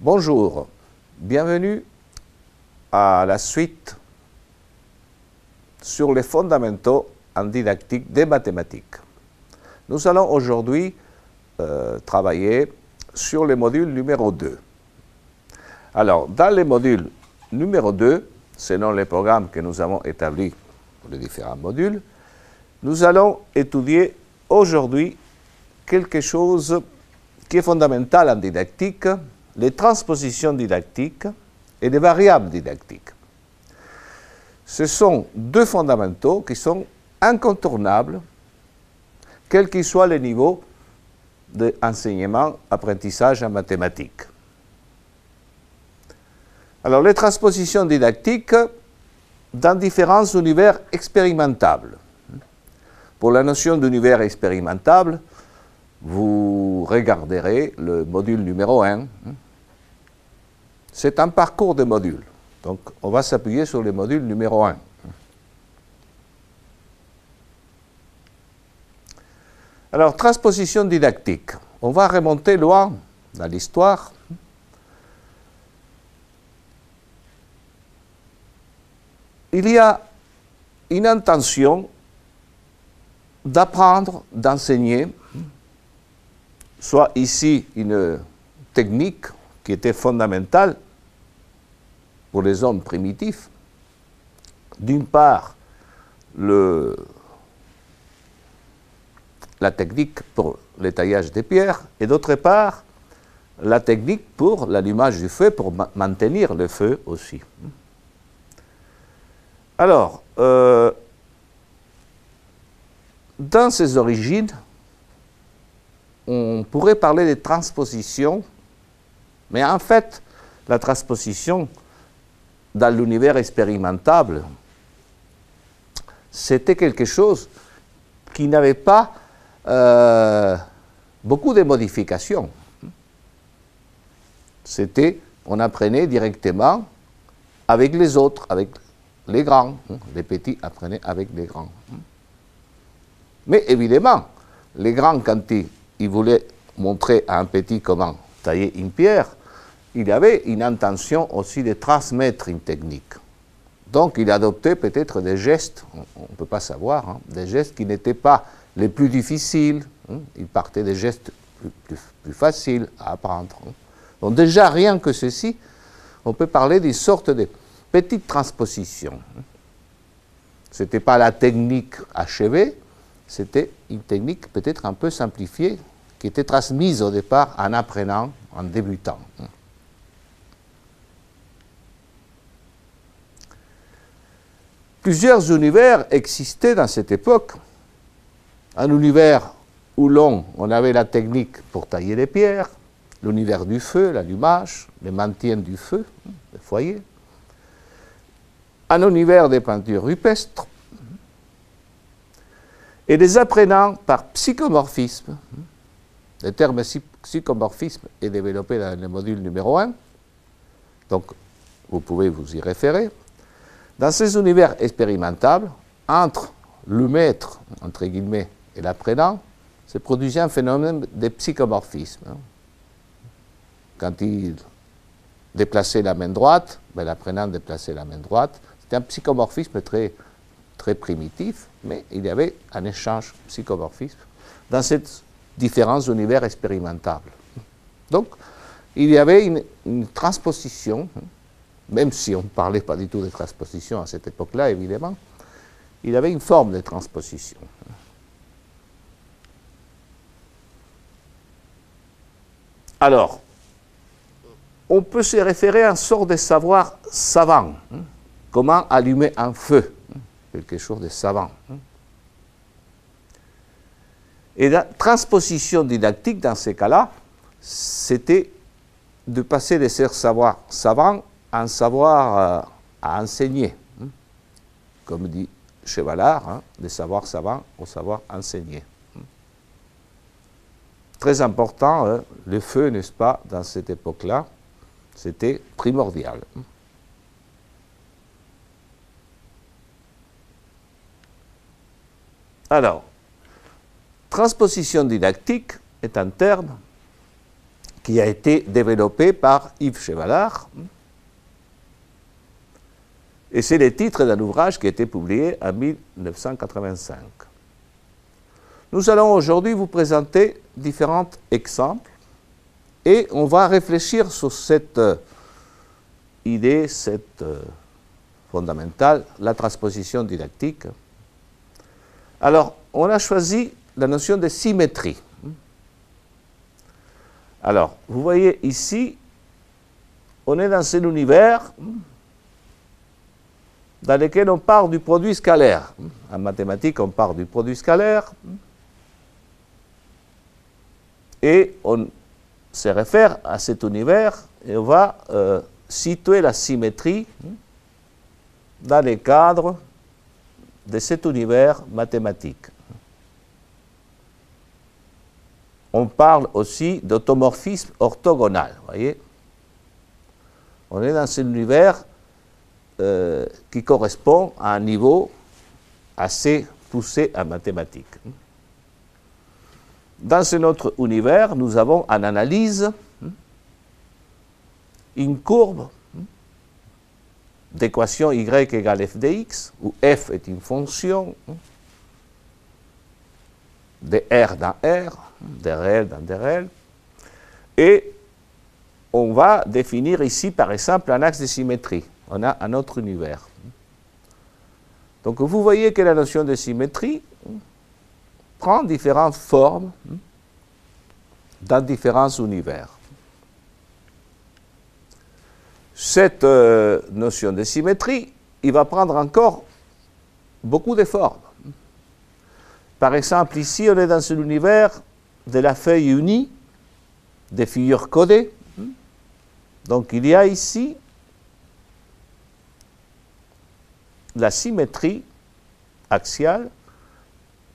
Bonjour, bienvenue à la suite sur les fondamentaux en didactique des mathématiques. Nous allons aujourd'hui travailler sur le module numéro 2. Alors, dans le module numéro 2, selon les programmes que nous avons établis pour les différents modules, nous allons étudier aujourd'hui quelque chose qui est fondamental en didactique, les transpositions didactiques et les variables didactiques. Ce sont deux fondamentaux qui sont incontournables, quel qu'il soit le niveau d'enseignement, apprentissage en mathématiques. Alors, les transpositions didactiques dans différents univers expérimentables. Pour la notion d'univers expérimentable, vous regarderez le module numéro 1. C'est un parcours de modules. Donc, on va s'appuyer sur le module numéro 1. Alors, transposition didactique. On va remonter loin dans l'histoire. Il y a une intention d'apprendre, d'enseigner, soit ici une technique qui était fondamentale pour les hommes primitifs. D'une part, la technique pour le taillage des pierres, et d'autre part, la technique pour l'allumage du feu, pour maintenir le feu aussi. Alors, dans ses origines, on pourrait parler de transposition, mais en fait, la transposition dans l'univers expérimentable, c'était quelque chose qui n'avait pas beaucoup de modifications. C'était, on apprenait directement avec les autres, avec les grands. Les petits apprenaient avec les grands. Mais évidemment, les grands, quand ils voulaient montrer à un petit comment tailler une pierre, il avait une intention aussi de transmettre une technique. Donc, il adoptait peut-être des gestes, on ne peut pas savoir, des gestes qui n'étaient pas les plus difficiles. Il partait des gestes plus faciles à apprendre. Donc, déjà, rien que ceci, on peut parler d'une sorte de petite transposition. Ce n'était pas la technique achevée, c'était une technique peut-être un peu simplifiée, qui était transmise au départ en apprenant, en débutant. Plusieurs univers existaient dans cette époque. Un univers où on avait la technique pour tailler les pierres, l'univers du feu, l'allumage, le maintien du feu, le foyer. Un univers des peintures rupestres. Et des apprenants par psychomorphisme. Le terme psychomorphisme est développé dans le module numéro 1. Donc, vous pouvez vous y référer. Dans ces univers expérimentables, entre le maître, entre guillemets, et l'apprenant, se produisait un phénomène de psychomorphisme. Quand il déplaçait la main droite, l'apprenant déplaçait la main droite. C'était un psychomorphisme très primitif, mais il y avait un échange psychomorphisme dans ces différents univers expérimentables. Donc, il y avait une transposition, même si on ne parlait pas du tout de transposition à cette époque-là, évidemment, il y avait une forme de transposition. Alors, on peut se référer à une sorte de savoir savant. Comment allumer un feu, quelque chose de savant. Et la transposition didactique, dans ces cas-là, c'était de passer de ce savoir savant à un savoir à enseigner. Comme dit Chevallard, de savoir savant au savoir enseigner. Très important, le feu, n'est-ce pas, dans cette époque-là, c'était primordial. Alors, transposition didactique est un terme qui a été développé par Yves Chevallard. Et c'est le titre d'un ouvrage qui a été publié en 1985. Nous allons aujourd'hui vous présenter différents exemples et on va réfléchir sur cette idée, cette fondamentale, la transposition didactique. Alors, on a choisi la notion de symétrie. Alors, vous voyez ici, on est dans un univers dans lequel on part du produit scalaire. En mathématiques, on part du produit scalaire et on se réfère à cet univers et on va situer la symétrie dans le cadre de cet univers mathématique. On parle aussi d'automorphisme orthogonal, voyez. On est dans un univers qui correspond à un niveau assez poussé en mathématiques. Dans ce autre univers, nous avons en analyse une courbe d'équation y égale f de x, où f est une fonction de R dans R, de réel dans des réels, et on va définir ici, par exemple, un axe de symétrie. On a un autre univers. Donc vous voyez que la notion de symétrie prend différentes formes dans différents univers. Cette notion de symétrie, il va prendre encore beaucoup de formes. Par exemple, ici, on est dans l'univers de la feuille unie, des figures codées. Donc il y a ici la symétrie axiale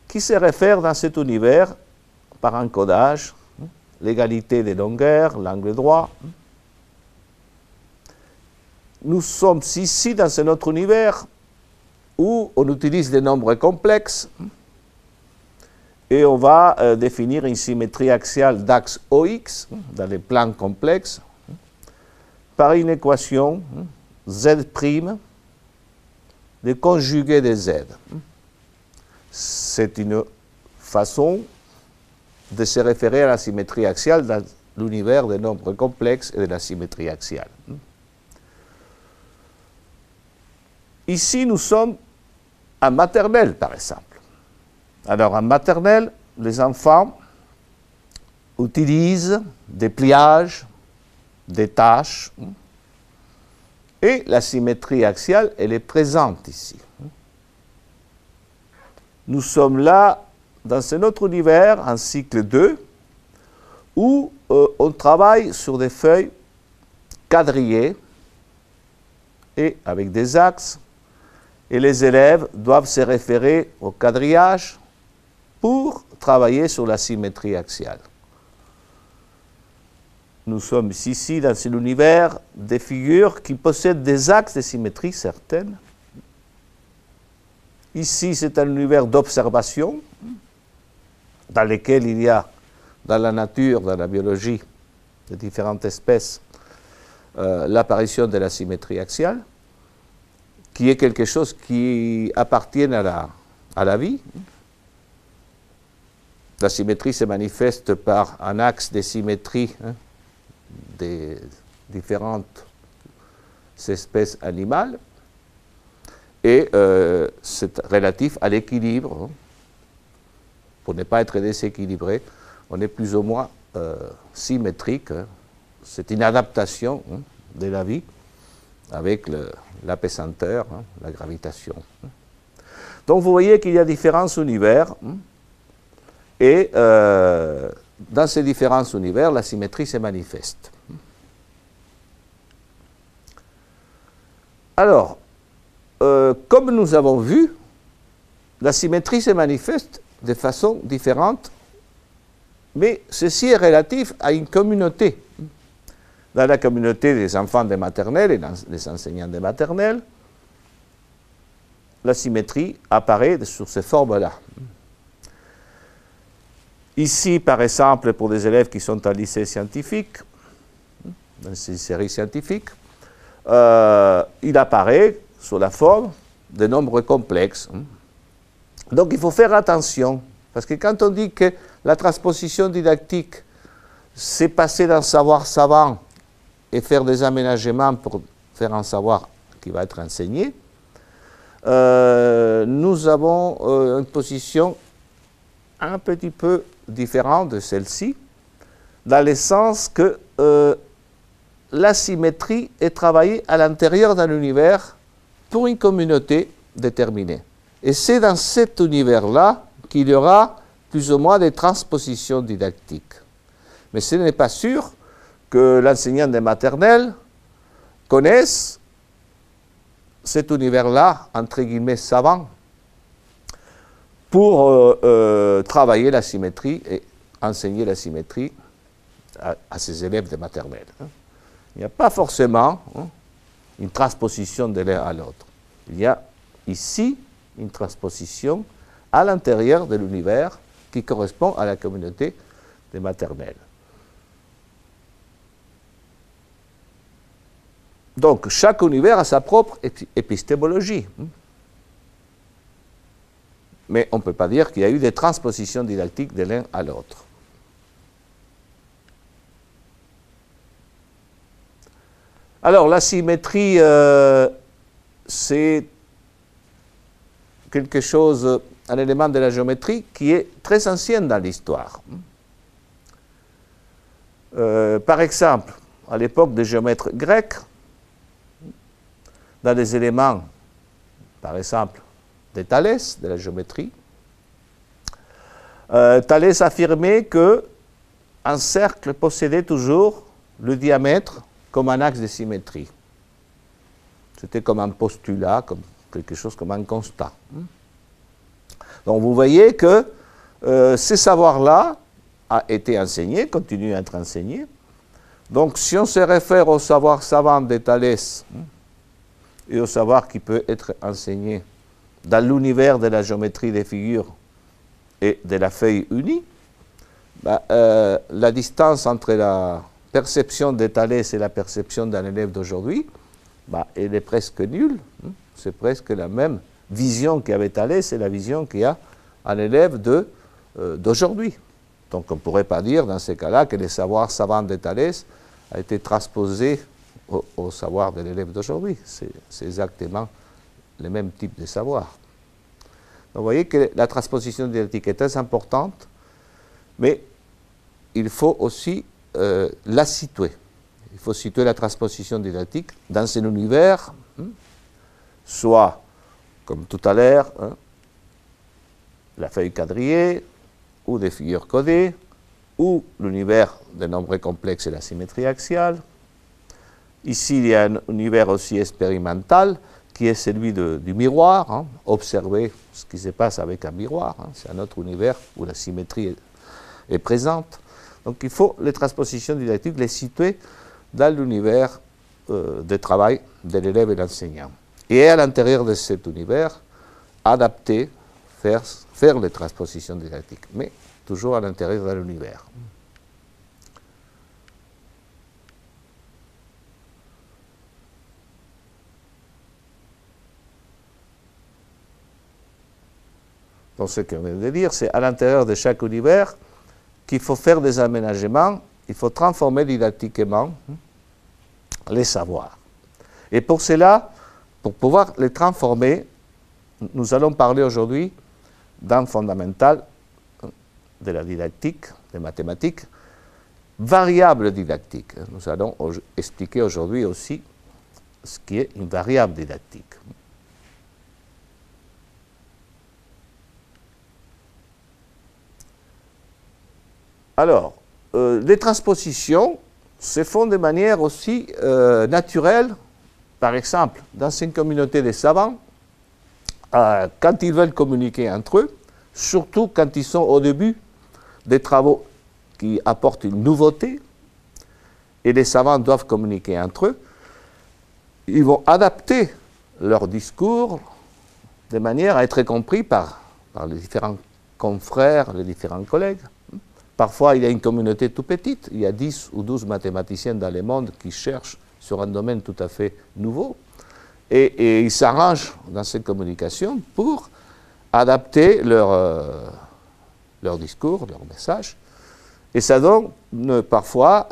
qui se réfère dans cet univers par un codage, l'égalité des longueurs, l'angle droit. Nous sommes ici dans un autre univers où on utilise des nombres complexes et on va définir une symétrie axiale d'axe OX dans les plans complexes par une équation Z' de conjugué de Z. C'est une façon de se référer à la symétrie axiale dans l'univers des nombres complexes et de la symétrie axiale. Ici, nous sommes en maternelle, par exemple. Alors, en maternelle, les enfants utilisent des pliages, des tâches, et la symétrie axiale, elle est présente ici. Nous sommes là dans un autre univers, en cycle 2, où on travaille sur des feuilles quadrillées et avec des axes, et les élèves doivent se référer au quadrillage pour travailler sur la symétrie axiale. Nous sommes ici dans l'univers des figures qui possèdent des axes de symétrie certaines. Ici, c'est un univers d'observation dans lequel il y a, dans la nature, dans la biologie de différentes espèces, l'apparition de la symétrie axiale, qui est quelque chose qui appartient à la vie. La symétrie se manifeste par un axe de symétrie des différentes espèces animales et c'est relatif à l'équilibre. Pour ne pas être déséquilibré, on est plus ou moins symétrique. C'est une adaptation de la vie avec la pesanteur, la gravitation. Donc vous voyez qu'il y a différents univers et dans ces différents univers, la symétrie se manifeste. Alors, comme nous avons vu, la symétrie se manifeste de façon différente, mais ceci est relatif à une communauté. Dans la communauté des enfants de maternelle et dans les enseignants de maternelle, la symétrie apparaît sous ces formes-là. Ici, par exemple, pour des élèves qui sont en lycée scientifique, dans une série scientifique, il apparaît sous la forme de nombres complexes. Donc il faut faire attention, parce que quand on dit que la transposition didactique, c'est passer d'un savoir savant et faire des aménagements pour faire un savoir qui va être enseigné, nous avons une position un petit peu différente de celle-ci, dans le sens que la symétrie est travaillée à l'intérieur d'un univers pour une communauté déterminée. Et c'est dans cet univers-là qu'il y aura plus ou moins des transpositions didactiques. Mais ce n'est pas sûr que l'enseignant des maternelles connaisse cet univers-là, entre guillemets, savant, pour travailler la symétrie et enseigner la symétrie à ses élèves de maternelle. Il n'y a pas forcément une transposition de l'un à l'autre. Il y a ici une transposition à l'intérieur de l'univers qui correspond à la communauté des maternelles. Donc, chaque univers a sa propre épistémologie. Mais on ne peut pas dire qu'il y a eu des transpositions didactiques de l'un à l'autre. Alors, la symétrie, c'est quelque chose, un élément de la géométrie qui est très ancien dans l'histoire. Par exemple, à l'époque des géomètres grecs, dans les éléments, par exemple, de Thalès, de la géométrie, Thalès affirmait qu'un cercle possédait toujours le diamètre comme un axe de symétrie. C'était comme un postulat, comme quelque chose comme un constat. Donc vous voyez que ce savoir-là a été enseigné, continue à être enseigné. Donc si on se réfère au savoir savant de Thalès et au savoir qui peut être enseigné dans l'univers de la géométrie des figures et de la feuille unie, la distance entre la perception de Thalès et la perception d'un élève d'aujourd'hui, elle est presque nulle. C'est presque la même vision qu'avait Thalès et la vision qu'il y a un élève d'aujourd'hui. Donc on ne pourrait pas dire dans ces cas-là que le savoir savant de Thalès a été transposé au savoir de l'élève d'aujourd'hui. C'est exactement le même type de savoir. Donc vous voyez que la transposition didactique est très importante, mais il faut aussi la situer. Il faut situer la transposition didactique dans un univers, soit, comme tout à l'heure, la feuille quadrillée, ou des figures codées, ou l'univers des nombres complexes et la symétrie axiale. Ici, il y a un univers aussi expérimental, qui est celui du miroir, observer ce qui se passe avec un miroir. C'est un autre univers où la symétrie est présente. Donc il faut les transpositions didactiques les situer dans l'univers de travail de l'élève et de l'enseignant. Et à l'intérieur de cet univers, adapter, faire les transpositions didactiques, mais toujours à l'intérieur de l'univers. Donc ce qu'on vient de dire, c'est à l'intérieur de chaque univers qu'il faut faire des aménagements, il faut transformer didactiquement les savoirs. Et pour cela, pour pouvoir les transformer, nous allons parler aujourd'hui d'un fondamental de la didactique, des mathématiques, variable didactique. Nous allons expliquer aujourd'hui aussi ce qui est une variable didactique. Alors, les transpositions se font de manière aussi naturelle. Par exemple, dans une communauté de savants, quand ils veulent communiquer entre eux, surtout quand ils sont au début des travaux qui apportent une nouveauté, et les savants doivent communiquer entre eux, ils vont adapter leur discours de manière à être compris par les différents confrères, les différents collègues. Parfois, il y a une communauté tout petite, il y a 10 ou 12 mathématiciens dans le monde qui cherchent sur un domaine tout à fait nouveau, et ils s'arrangent dans cette communication pour adapter leur discours, leur message, et ça donne parfois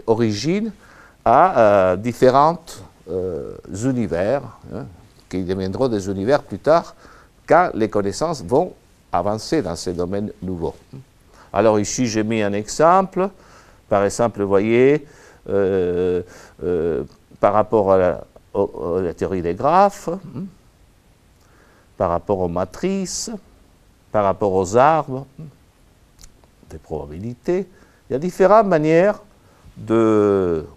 origine à différents univers, hein, qui deviendront des univers plus tard, quand les connaissances vont avancer dans ces domaines nouveaux. Alors ici, j'ai mis un exemple. Par exemple, vous voyez, par rapport à la théorie des graphes, par rapport aux matrices, par rapport aux arbres, des probabilités, il y a différentes manières de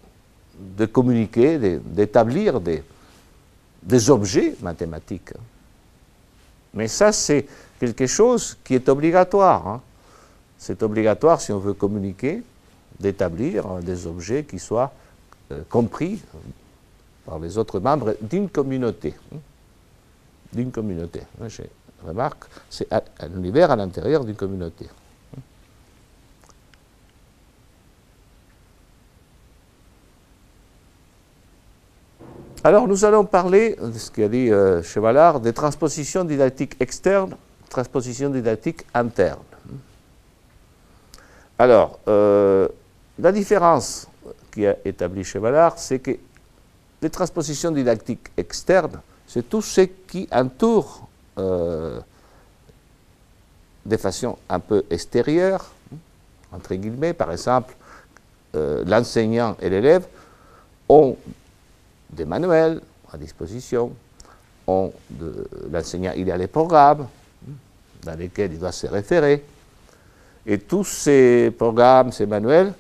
communiquer, d'établir des objets mathématiques. Mais ça, c'est quelque chose qui est obligatoire, hein. C'est obligatoire, si on veut communiquer, d'établir des objets qui soient compris par les autres membres d'une communauté. D'une communauté. Je remarque, c'est un univers à l'intérieur d'une communauté. Alors, nous allons parler, de ce qu'a dit Chevallard, des transpositions didactiques externes, transpositions didactiques internes. Alors, la différence qu'a établie Chevallard, c'est que les transpositions didactiques externes, c'est tout ce qui entoure de façon un peu extérieure, entre guillemets, par exemple, l'enseignant et l'élève ont des manuels à disposition, l'enseignant il y a les programmes dans lesquels il doit se référer, et tous ces programmes, ces manuels,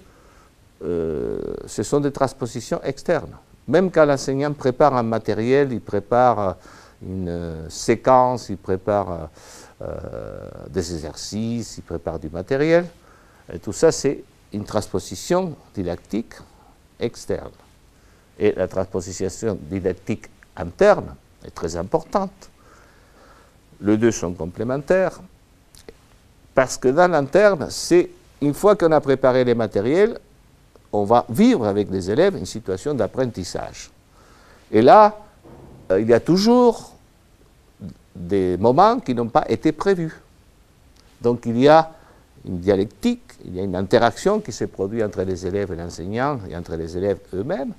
ce sont des transpositions externes. Même quand l'enseignant prépare un matériel, il prépare une séquence, il prépare des exercices, il prépare du matériel, et tout ça c'est une transposition didactique externe. Et la transposition didactique interne est très importante. Les deux sont complémentaires, parce que dans l'interne, c'est une fois qu'on a préparé les matériels, on va vivre avec les élèves une situation d'apprentissage. Et là, il y a toujours des moments qui n'ont pas été prévus. Donc il y a une dialectique, il y a une interaction qui se produit entre les élèves et l'enseignant, et entre les élèves eux-mêmes,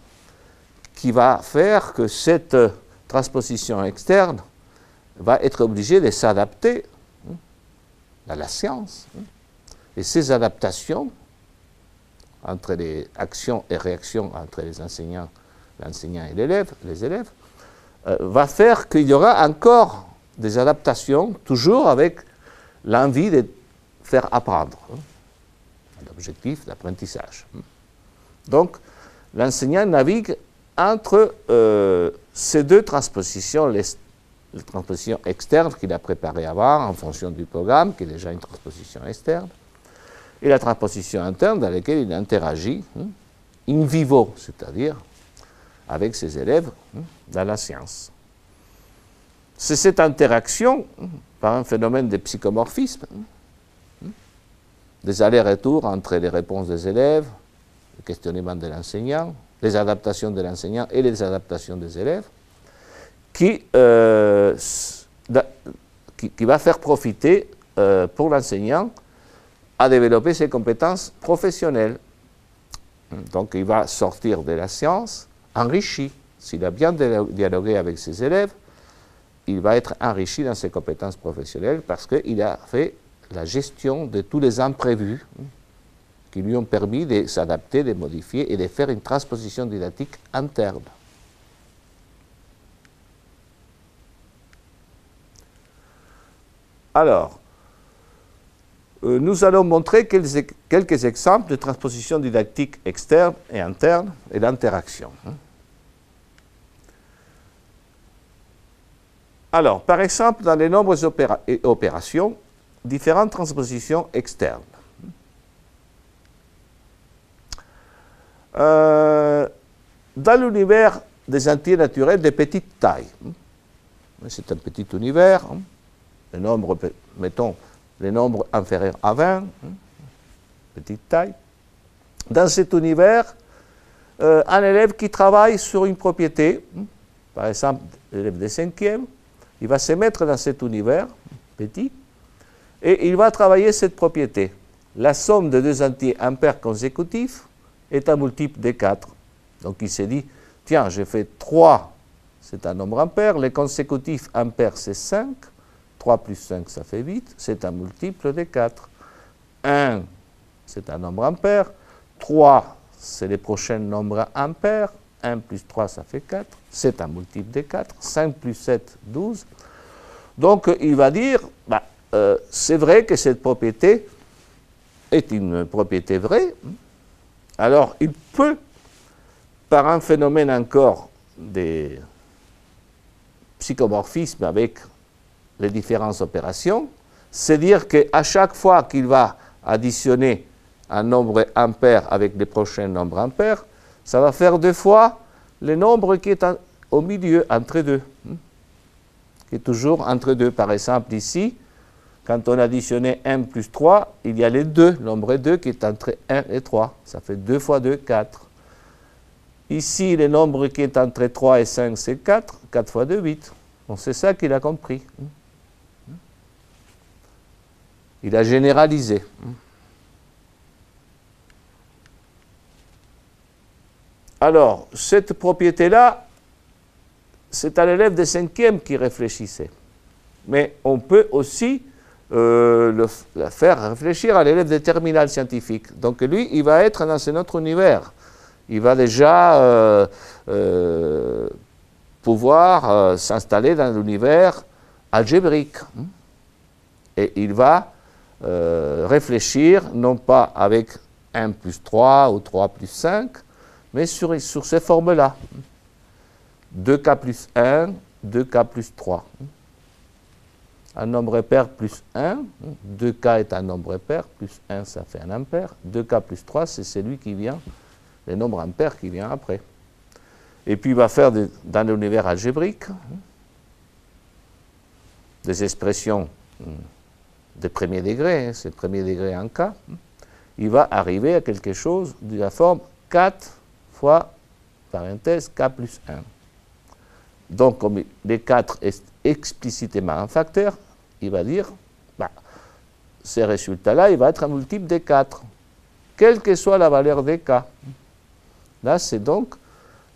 qui va faire que cette transposition externe va être obligée de s'adapter à la science. Et ces adaptations entre les actions et réactions entre les enseignants, l'enseignant et les élèves, va faire qu'il y aura encore des adaptations, toujours avec l'envie de faire apprendre, l'objectif d'apprentissage. Donc, l'enseignant navigue entre ces deux transpositions, les transpositions externes qu'il a préparées avant en fonction du programme, qui est déjà une transposition externe, et la transposition interne dans laquelle il interagit in vivo, c'est-à-dire avec ses élèves dans la science. C'est cette interaction, par un phénomène de psychomorphisme, des allers-retours entre les réponses des élèves, le questionnement de l'enseignant, les adaptations de l'enseignant et les adaptations des élèves, qui va faire profiter pour l'enseignant à développer ses compétences professionnelles. Donc il va sortir de la science enrichi. S'il a bien dialogué avec ses élèves, il va être enrichi dans ses compétences professionnelles parce qu'il a fait la gestion de tous les imprévus qui lui ont permis de s'adapter, de modifier et de faire une transposition didactique interne. Alors, nous allons montrer quelques exemples de transposition didactique externe et interne et d'interaction. Alors, par exemple, dans les nombreuses opérations, différentes transpositions externes. Dans l'univers des entiers naturels de petite taille, c'est un petit univers, les nombres, mettons, les nombres inférieurs à 20, petite taille. Dans cet univers, un élève qui travaille sur une propriété, par exemple l'élève de 5e, il va se mettre dans cet univers petit et il va travailler cette propriété. La somme de deux entiers impaires consécutifs est un multiple de 4. Donc il s'est dit, tiens, j'ai fait 3, c'est un nombre impair, les consécutifs impairs c'est 5, 3 plus 5 ça fait 8, c'est un multiple de 4. 1, c'est un nombre impair, 3, c'est les prochains nombres impairs, 1 plus 3 ça fait 4, c'est un multiple de 4, 5 plus 7, 12. Donc il va dire, c'est vrai que cette propriété est une propriété vraie, alors il peut, par un phénomène encore des psychomorphismes avec les différentes opérations, c'est dire qu'à chaque fois qu'il va additionner un nombre impair avec les prochains nombres impairs, ça va faire 2 fois le nombre qui est au milieu, entre deux, qui est toujours entre deux. Par exemple, ici, quand on additionnait 1 plus 3, il y a les 2, nombre 2 qui est entre 1 et 3. Ça fait 2 fois 2, 4. Ici, le nombre qui est entre 3 et 5, c'est 4. 4 fois 2, 8. Donc c'est ça qu'il a compris. Il a généralisé. Alors, cette propriété-là, c'est à l'élève de 5e qui réfléchissait. Mais on peut aussi la faire réfléchir à l'élève de terminale scientifique. Donc lui, il va être dans un autre univers. Il va déjà pouvoir s'installer dans l'univers algébrique. Et il va réfléchir, non pas avec 1 plus 3 ou 3 plus 5, mais sur ces formes-là. 2k plus 1, 2k plus 3. Un nombre impair plus 1, 2k est un nombre impair, plus 1 ça fait un impair, 2k plus 3 c'est celui qui vient, le nombre impair qui vient après. Et puis il va faire dans l'univers algébrique des expressions de premier degré, c'est le premier degré en k, il va arriver à quelque chose de la forme 4 fois, parenthèse, k plus 1. Donc, comme les 4 est explicitement un facteur, il va dire, ces résultats-là, il va être un multiple de 4, quelle que soit la valeur des k. Là, c'est donc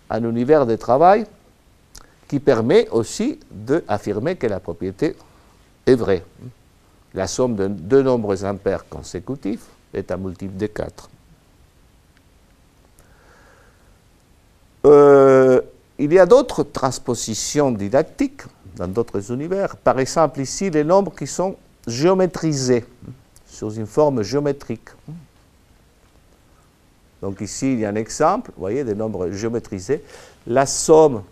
un univers de travail qui permet aussi d'affirmer que la propriété est vraie. La somme de deux nombres impairs consécutifs est un multiple de 4. Il y a d'autres transpositions didactiques dans d'autres univers. Par exemple, ici, les nombres qui sont géométrisés, sous une forme géométrique. Donc ici, il y a un exemple, vous voyez, des nombres géométrisés. La somme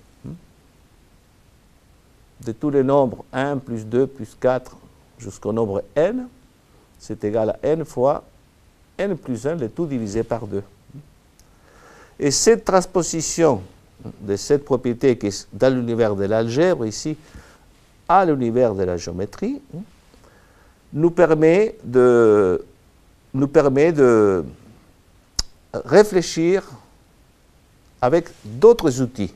de tous les nombres 1 plus 2 plus 4 jusqu'au nombre n, c'est égal à n fois n plus 1, le tout divisé par 2. Et cette transposition de cette propriété qui est dans l'univers de l'algèbre, ici, à l'univers de la géométrie, nous permet de réfléchir avec d'autres outils.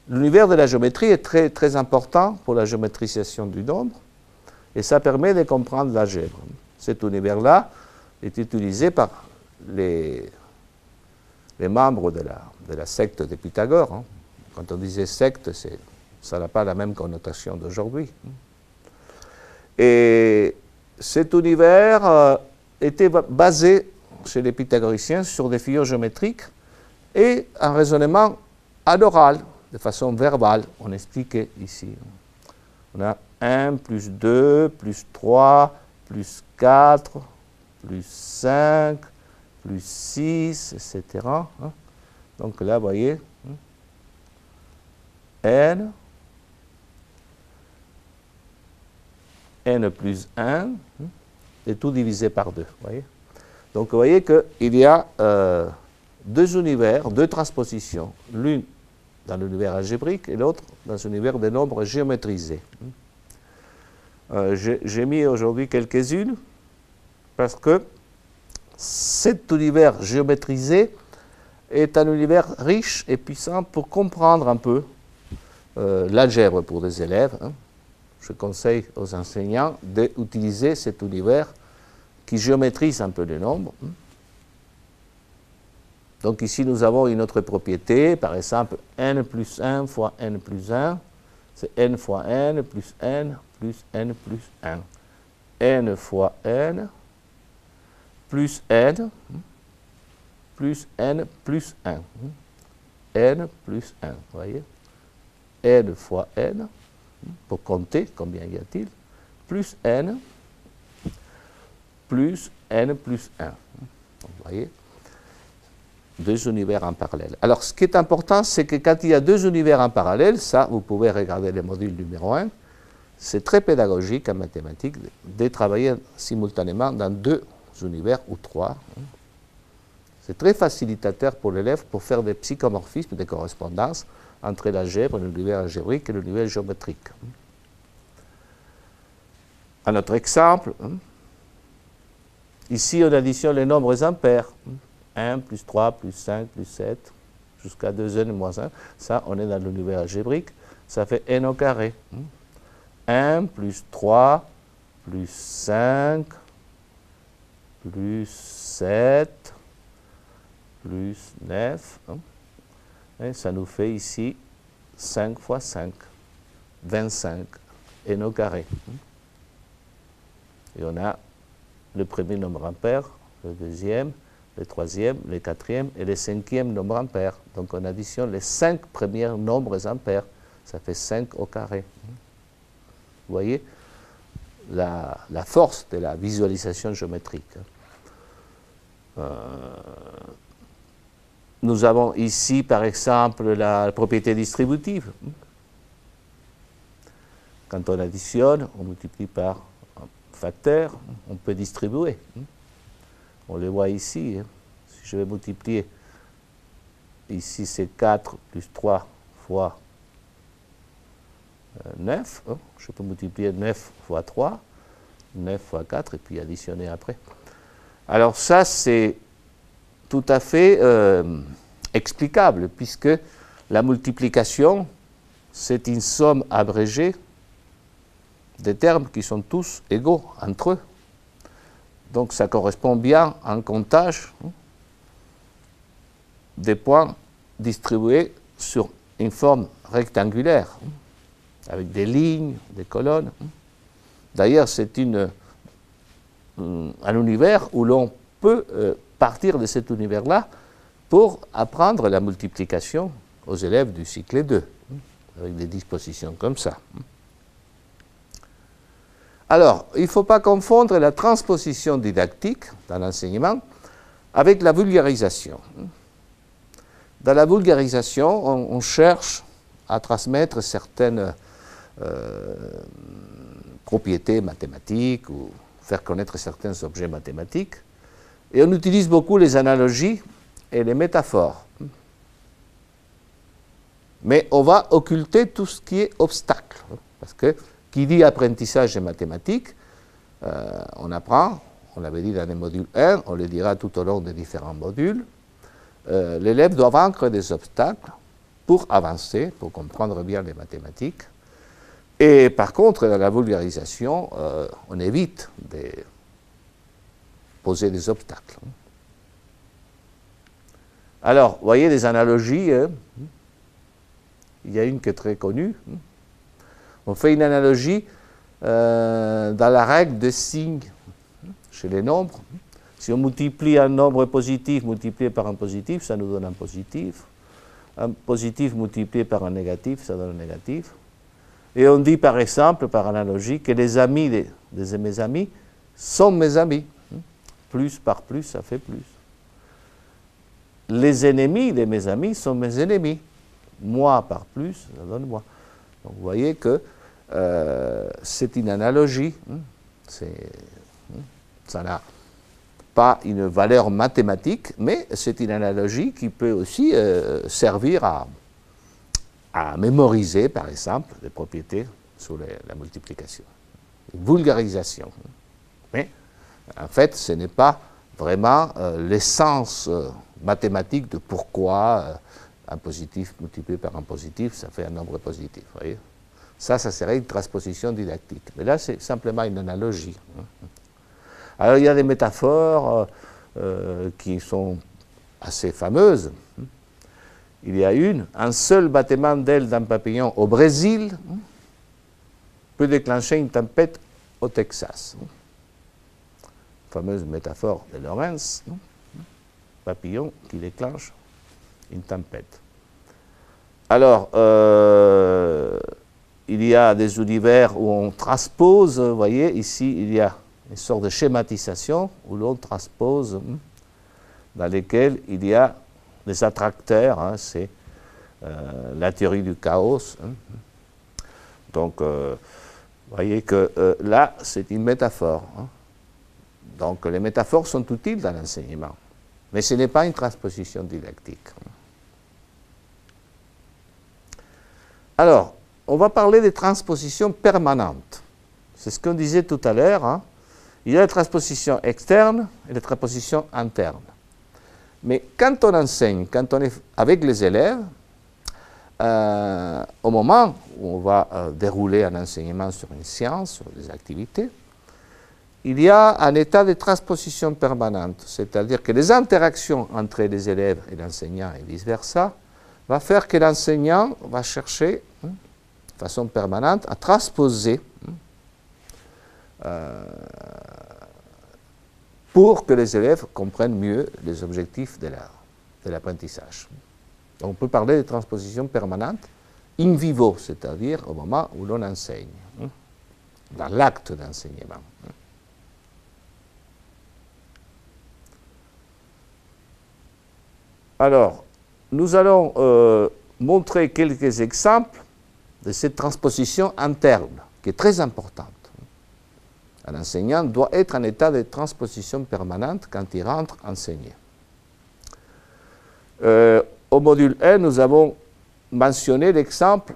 L'univers de la géométrie est très, très important pour la géométrisation du nombre, et ça permet de comprendre l'algèbre. Cet univers-là est utilisé par les membres de la secte de Pythagore. Quand on disait secte, ça n'a pas la même connotation d'aujourd'hui. Et cet univers était basé chez les pythagoriciens sur des figures géométriques et un raisonnement à l'oral, de façon verbale. On expliquait ici. On a 1 plus 2 plus 3 plus 4 plus 5 plus 6, etc. Donc là, vous voyez, n plus 1, et tout divisé par 2. Voyez. Donc vous voyez qu'il y a deux univers, deux transpositions, l'une dans l'univers algébrique et l'autre dans l'univers des nombres géométrisés. J'ai mis aujourd'hui quelques-unes parce que cet univers géométrisé est un univers riche et puissant pour comprendre un peu l'algèbre pour des élèves. Je conseille aux enseignants d'utiliser cet univers qui géométrise un peu les nombres. Donc ici, nous avons une autre propriété, par exemple, n plus 1 fois n plus 1, c'est n fois n plus n plus n plus 1. N fois n plus n plus n plus 1. N plus 1, vous voyez? N fois n, pour compter combien y a-t-il, plus n plus 1. Vous voyez? Deux univers en parallèle. Alors, ce qui est important, c'est que quand il y a deux univers en parallèle, ça, vous pouvez regarder le module numéro 1, c'est très pédagogique en mathématiques de travailler simultanément dans deux univers ou trois. C'est très facilitateur pour l'élève pour faire des psychomorphismes, des correspondances entre l'algèbre, l'univers algébrique et l'univers géométrique. Un autre exemple, ici on additionne les nombres impairs. 1 plus 3 plus 5 plus 7 jusqu'à 2n moins 1. Ça, on est dans l'univers algébrique. Ça fait n au carré. 1 plus 3 plus 5 plus 7 plus 9. Et ça nous fait ici 5 fois 5. 25 n au carré. Et on a le premier nombre impair, le deuxième, le troisième, le quatrième et le cinquième nombre impair. Donc on additionne les 5 premiers nombres impairs. Ça fait 5 au carré. Vous voyez la force de la visualisation géométrique. Nous avons ici, par exemple, la propriété distributive. Quand on additionne, on multiplie par un facteur, on peut distribuer. On le voit ici. Si je vais multiplier, ici c'est 4 plus 3 fois 9. Je peux multiplier 9 fois 3, 9 fois 4, et puis additionner après. Alors ça, c'est tout à fait explicable, puisque la multiplication, c'est une somme abrégée des termes qui sont tous égaux entre eux. Donc ça correspond bien à un comptage des points distribués sur une forme rectangulaire, avec des lignes, des colonnes. D'ailleurs, c'est un univers où l'on peut partir de cet univers-là pour apprendre la multiplication aux élèves du cycle 2, avec des dispositions comme ça. Alors, il ne faut pas confondre la transposition didactique dans l'enseignement avec la vulgarisation. Dans la vulgarisation, on cherche à transmettre certaines propriétés mathématiques ou faire connaître certains objets mathématiques, et on utilise beaucoup les analogies et les métaphores. Mais on va occulter tout ce qui est obstacle, parce que qui dit apprentissage des mathématiques, on apprend, on l'avait dit dans le module 1, on le dira tout au long des différents modules, l'élève doit vaincre des obstacles pour avancer, pour comprendre bien les mathématiques. Et par contre, dans la vulgarisation, on évite de poser des obstacles. Alors, vous voyez des analogies, il y a une qui est très connue. On fait une analogie dans la règle de signes chez les nombres. Si on multiplie un nombre positif multiplié par un positif, ça nous donne un positif. Un positif multiplié par un négatif, ça donne un négatif. Et on dit par exemple, par analogie, que les amis de mes amis sont mes amis. Plus par plus, ça fait plus. Les ennemis de mes amis sont mes ennemis. Moi par plus, ça donne moi. Donc vous voyez que c'est une analogie. Ça n'a pas une valeur mathématique, mais c'est une analogie qui peut aussi servir à mémoriser, par exemple, des propriétés sur la multiplication. Une vulgarisation. Mais, en fait, ce n'est pas vraiment l'essence mathématique de pourquoi un positif multiplié par un positif, ça fait un nombre positif. Voyez, ça serait une transposition didactique. Mais là, c'est simplement une analogie. Alors, il y a des métaphores qui sont assez fameuses. Il y a un seul battement d'aile d'un papillon au Brésil peut déclencher une tempête au Texas. Fameuse métaphore de Lorentz, papillon qui déclenche une tempête. Alors, il y a des univers où on transpose, vous voyez, ici il y a une sorte de schématisation où l'on transpose, dans lesquels il y a des attracteurs, hein, c'est la théorie du chaos. Donc, vous voyez que là, c'est une métaphore. Donc, les métaphores sont utiles dans l'enseignement, mais ce n'est pas une transposition didactique. Alors, on va parler des transpositions permanentes. C'est ce qu'on disait tout à l'heure. Hein. Il y a les transpositions externes et les transpositions internes. Mais quand on enseigne, quand on est avec les élèves, au moment où on va dérouler un enseignement sur une science, sur des activités, il y a un état de transposition permanente, c'est-à-dire que les interactions entre les élèves et l'enseignant et vice-versa va faire que l'enseignant va chercher, de façon permanente, à transposer pour que les élèves comprennent mieux les objectifs de l'apprentissage. On peut parler de transposition permanente in vivo, c'est-à-dire au moment où l'on enseigne, dans l'acte d'enseignement. Alors, nous allons montrer quelques exemples de cette transposition interne, qui est très importante. Un enseignant doit être en état de transposition permanente quand il rentre enseigner. Au module 1, nous avons mentionné l'exemple,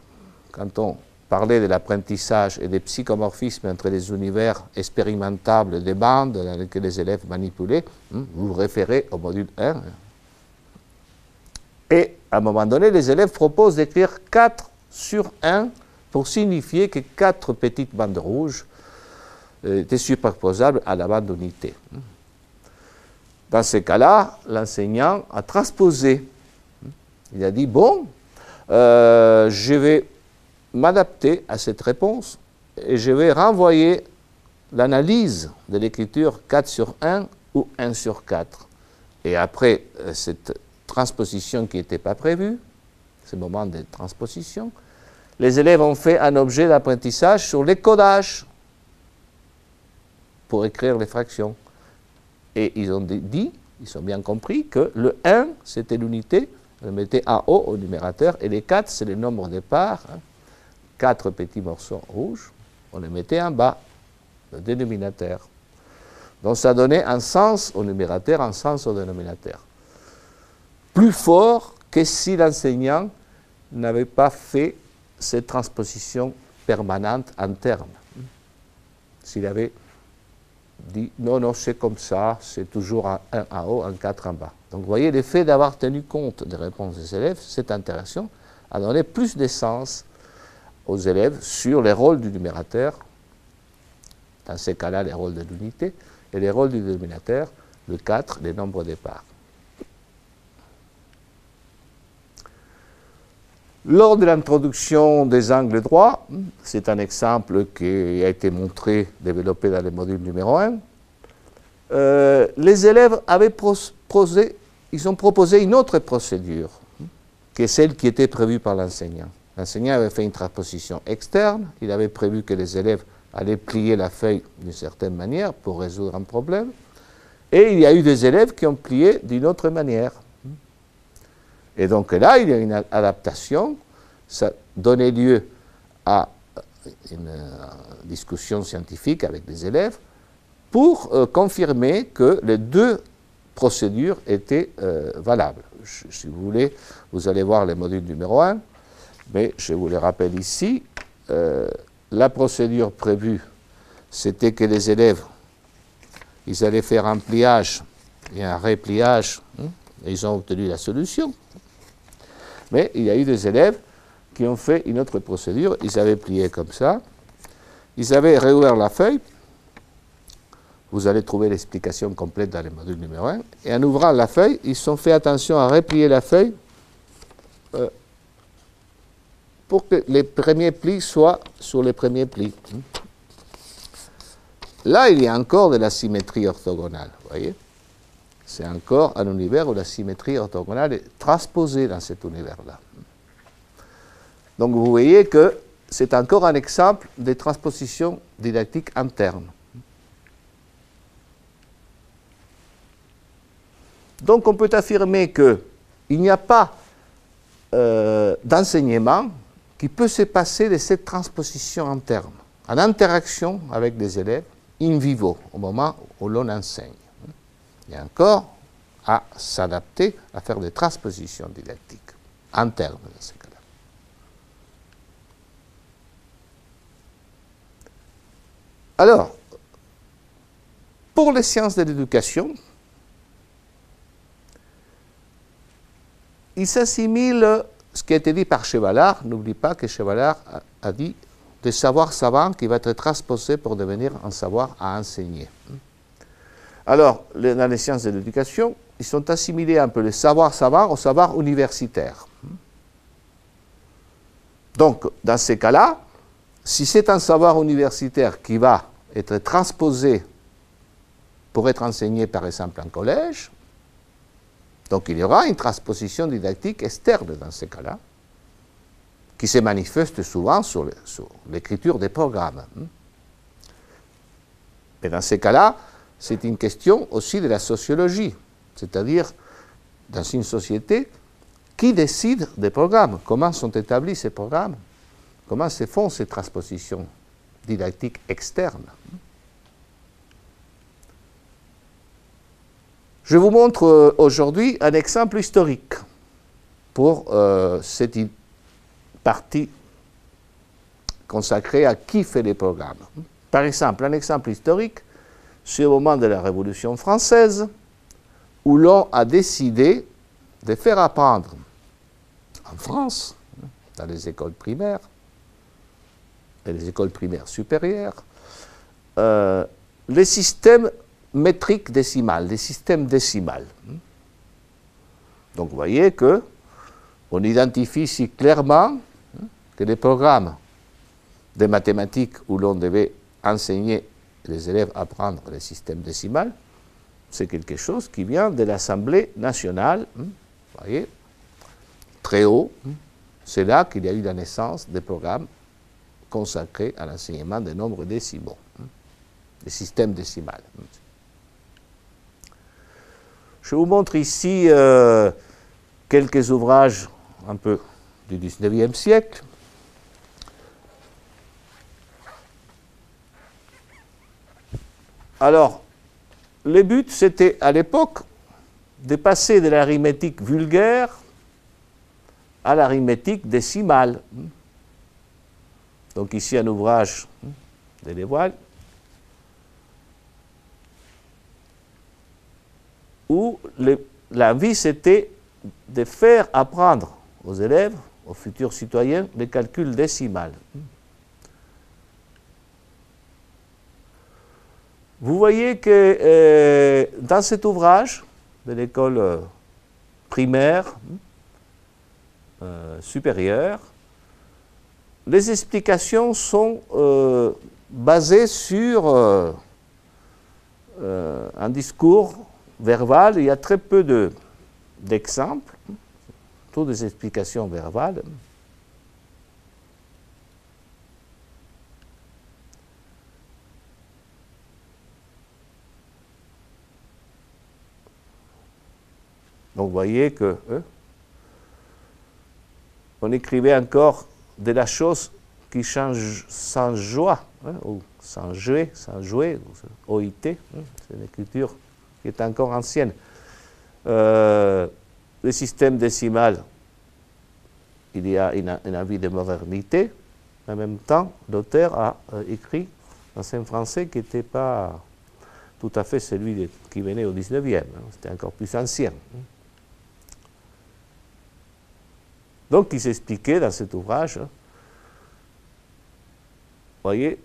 quand on parlait de l'apprentissage et des psychomorphismes entre les univers expérimentables des bandes dans lesquelles les élèves manipulaient, vous vous référez au module 1. Et à un moment donné, les élèves proposent d'écrire 4 sur 1 pour signifier que 4 petites bandes rouges étaient superposables à la bande d'unité. Dans ces cas-là, l'enseignant a transposé. Il a dit, bon, je vais m'adapter à cette réponse et je vais renvoyer l'analyse de l'écriture 4 sur 1 ou 1 sur 4. Et après cette transposition qui n'était pas prévue, ce moment de transposition, les élèves ont fait un objet d'apprentissage sur les codages pour écrire les fractions. Et ils ont dit, ils ont bien compris que le 1, c'était l'unité, on le mettait en haut au numérateur, et les 4, c'est le nombre de parts, 4 petits morceaux rouges, on les mettait en bas, le dénominateur. Donc ça donnait un sens au numérateur, un sens au dénominateur. Plus fort que si l'enseignant n'avait pas fait cette transposition permanente interne. S'il avait dit non, non, c'est comme ça, c'est toujours un 1 en haut, un 4 en bas. Donc vous voyez, le fait d'avoir tenu compte des réponses des élèves, cette interaction a donné plus de sens aux élèves sur les rôles du numérateur, dans ces cas-là, les rôles de l'unité, et les rôles du dénominateur, le 4, les nombres de parts. Lors de l'introduction des angles droits, c'est un exemple qui a été montré, développé dans le module numéro 1, les élèves avaient ils ont proposé une autre procédure, qui est celle qui était prévue par l'enseignant. L'enseignant avait fait une transposition externe, il avait prévu que les élèves allaient plier la feuille d'une certaine manière pour résoudre un problème, et il y a eu des élèves qui ont plié d'une autre manière. Et donc là, il y a une adaptation, ça donnait lieu à une discussion scientifique avec les élèves pour confirmer que les deux procédures étaient valables. Si vous voulez, vous allez voir le module numéro 1, mais je vous le rappelle ici, la procédure prévue, c'était que les élèves, ils allaient faire un pliage il y a un repliage, et ils ont obtenu la solution. Mais il y a eu des élèves qui ont fait une autre procédure, ils avaient plié comme ça, ils avaient réouvert la feuille, vous allez trouver l'explication complète dans le module numéro 1, et en ouvrant la feuille, ils ont fait attention à replier la feuille pour que les premiers plis soient sur les premiers plis. Là, il y a encore de la symétrie orthogonale, vous voyez. C'est encore un univers où la symétrie orthogonale est transposée dans cet univers-là. Donc vous voyez que c'est encore un exemple de transposition didactique interne. Donc on peut affirmer qu'il n'y a pas d'enseignement qui peut se passer de cette transposition interne, en interaction avec des élèves in vivo, au moment où l'on enseigne. Il y a encore à s'adapter, à faire des transpositions didactiques internes dans ce cas-là. Alors, pour les sciences de l'éducation, il s'assimile ce qui a été dit par Chevallard. N'oublie pas que Chevallard a dit des savoirs savants qui va être transposé pour devenir un savoir à enseigner. Alors, dans les sciences de l'éducation, ils sont assimilés un peu les savoirs savants au savoir universitaire. Donc, dans ces cas-là, si c'est un savoir universitaire qui va être transposé pour être enseigné, par exemple, en collège, donc il y aura une transposition didactique externe dans ces cas-là, qui se manifeste souvent sur l'écriture des programmes. Mais dans ces cas-là, c'est une question aussi de la sociologie, c'est-à-dire, dans une société, qui décide des programmes? Comment sont établis ces programmes? Comment se font ces transpositions didactiques externes? Je vous montre aujourd'hui un exemple historique pour cette partie consacrée à qui fait les programmes. Par exemple, un exemple historique, c'est au moment de la Révolution française, où l'on a décidé de faire apprendre en France, dans les écoles primaires et les écoles primaires supérieures, les systèmes métriques décimales, des systèmes décimales. Donc vous voyez que on identifie ici clairement que les programmes de mathématiques où l'on devait enseigner les élèves à apprendre les systèmes décimales, c'est quelque chose qui vient de l'Assemblée nationale, vous voyez, très haut. C'est là qu'il y a eu la naissance des programmes consacrés à l'enseignement des nombres décimaux, des systèmes décimales. Je vous montre ici quelques ouvrages un peu du 19e siècle. Alors, le but, c'était à l'époque de passer de l'arithmétique vulgaire à l'arithmétique décimale. Donc ici un ouvrage de Desvoilles, où l'envie c'était de faire apprendre aux élèves, aux futurs citoyens, le calcul décimal. Vous voyez que dans cet ouvrage de l'école primaire supérieure, les explications sont basées sur un discours verbal. Il y a très peu d'exemples, toutes des explications verbales. Donc vous voyez que on écrivait encore de la chose qui change sans joie, ou sans jouer, OIT, c'est une écriture qui est encore ancienne. Le système décimal, il y a une envie de modernité. En même temps, l'auteur a écrit dans un français qui n'était pas tout à fait celui qui venait au 19e, c'était encore plus ancien. Donc il s'expliquait dans cet ouvrage, voyez,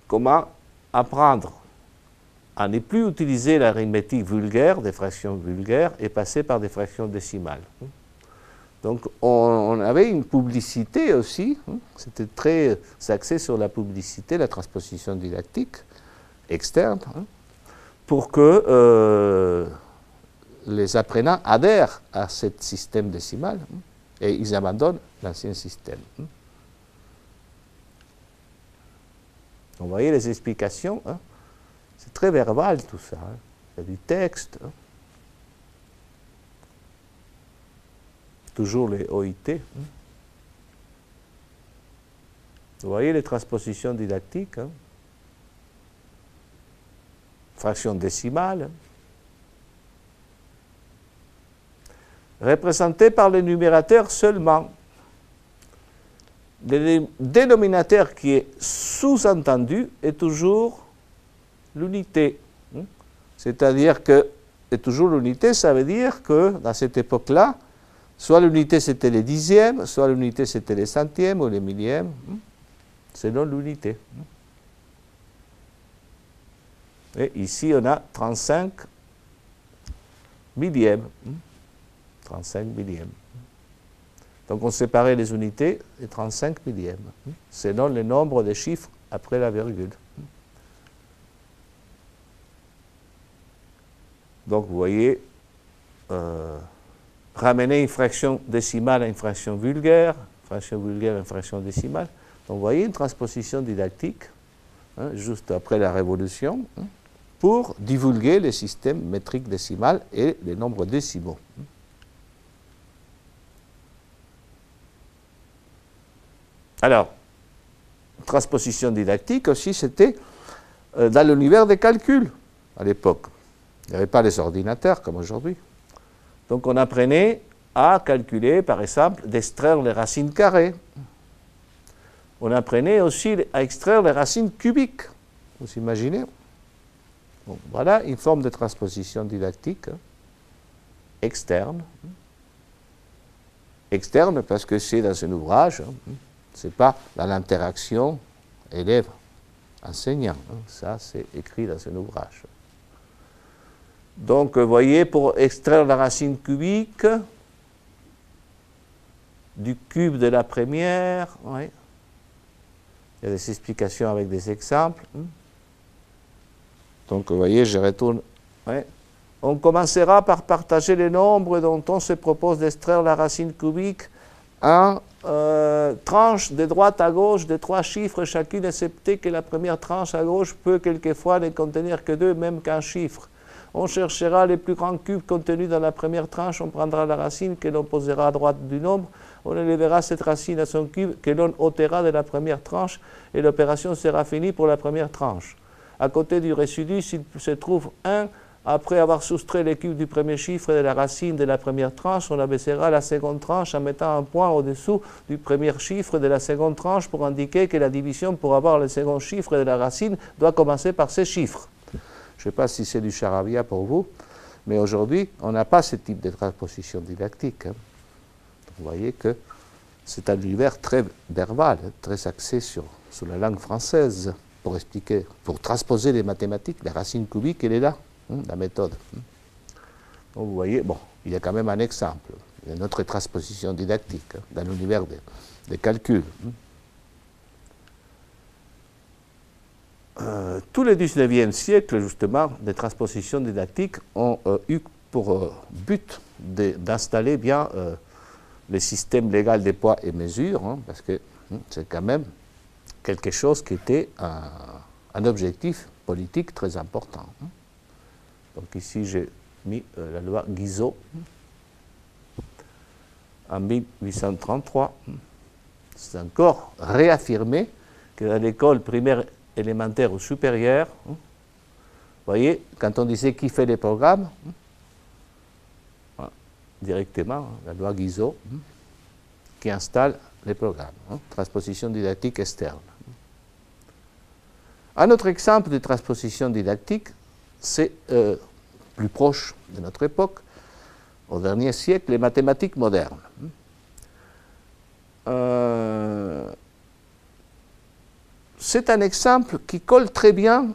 comment apprendre à ne plus utiliser l'arithmétique vulgaire, des fractions vulgaires, et passer par des fractions décimales. Donc on avait une publicité aussi, c'était très axé sur la publicité, la transposition didactique externe, pour que les apprenants adhèrent à ce système décimal et ils abandonnent l'ancien système. Vous voyez les explications, c'est très verbal tout ça, il y a du texte. Toujours les OIT. Vous voyez les transpositions didactiques, fractions décimales, représentées par le numérateur seulement. Le dénominateur qui est sous-entendu est toujours l'unité. C'est-à-dire que, et toujours l'unité, ça veut dire que dans cette époque-là, soit l'unité c'était les dixièmes, soit l'unité c'était les centièmes ou les millièmes, selon l'unité. Et ici on a 35 millièmes. 35 millièmes. Donc on séparait les unités et 35 millièmes, selon le nombre de chiffres après la virgule. Donc vous voyez, ramener une fraction décimale à une fraction vulgaire à une fraction décimale. Donc vous voyez une transposition didactique, juste après la Révolution, pour divulguer les systèmes métriques décimales et les nombres décimaux. Alors, transposition didactique aussi, c'était dans l'univers des calculs à l'époque. Il n'y avait pas les ordinateurs comme aujourd'hui. Donc on apprenait à calculer, par exemple, d'extraire les racines carrées. On apprenait aussi à extraire les racines cubiques. Vous imaginez? Bon, voilà une forme de transposition didactique externe. Externe parce que c'est dans un ouvrage, ce n'est pas dans l'interaction élève-enseignant. Ça, c'est écrit dans un ouvrage. Donc, vous voyez, pour extraire la racine cubique du cube de la première, il y a des explications avec des exemples. Donc, vous voyez, je retourne. On commencera par partager les nombres dont on se propose d'extraire la racine cubique en tranches de droite à gauche de 3 chiffres chacune, excepté que la première tranche à gauche peut quelquefois ne contenir que 2, même qu'un chiffre. On cherchera les plus grands cubes contenus dans la première tranche, on prendra la racine que l'on posera à droite du nombre, on élèvera cette racine à son cube que l'on ôtera de la première tranche et l'opération sera finie pour la première tranche. À côté du résidu, s'il se trouve 1, après avoir soustrait les cubes du premier chiffre de la racine de la première tranche, on abaissera la seconde tranche en mettant un point au-dessous du premier chiffre de la seconde tranche pour indiquer que la division pour avoir le second chiffre de la racine doit commencer par ces chiffres. Je ne sais pas si c'est du charabia pour vous, mais aujourd'hui, on n'a pas ce type de transposition didactique. Vous voyez que c'est un univers très verbal, très axé sur la langue française, pour expliquer, pour transposer les mathématiques, la racine cubique, elle est là, la méthode. Donc vous voyez, bon, il y a quand même un exemple, une autre transposition didactique dans l'univers des calculs. Tous les 19e siècle, justement, les transpositions didactiques ont eu pour but d'installer bien le système légal des poids et mesures, parce que c'est quand même quelque chose qui était un objectif politique très important. Donc ici, j'ai mis la loi Guizot en 1833. C'est encore réaffirmé que dans l'école primaire élémentaire ou supérieure, vous voyez, quand on disait qui fait les programmes, directement, la loi Guizot, qui installe les programmes, transposition didactique externe. Un autre exemple de transposition didactique, c'est plus proche de notre époque, au dernier siècle, les mathématiques modernes. C'est un exemple qui colle très bien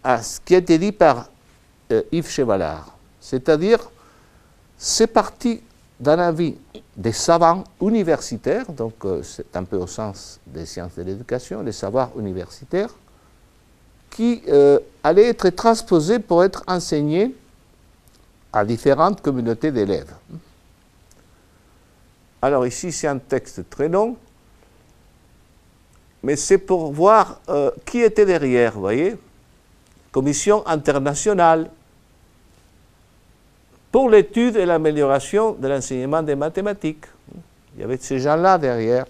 à ce qui a été dit par Yves Chevallard. C'est-à-dire, c'est parti d'un avis des savants universitaires, donc c'est un peu au sens des sciences de l'éducation, les savoirs universitaires, qui allaient être transposés pour être enseignés à différentes communautés d'élèves. Alors ici, c'est un texte très long, mais c'est pour voir qui était derrière, vous voyez. Commission internationale pour l'étude et l'amélioration de l'enseignement des mathématiques. Il y avait ces gens-là derrière,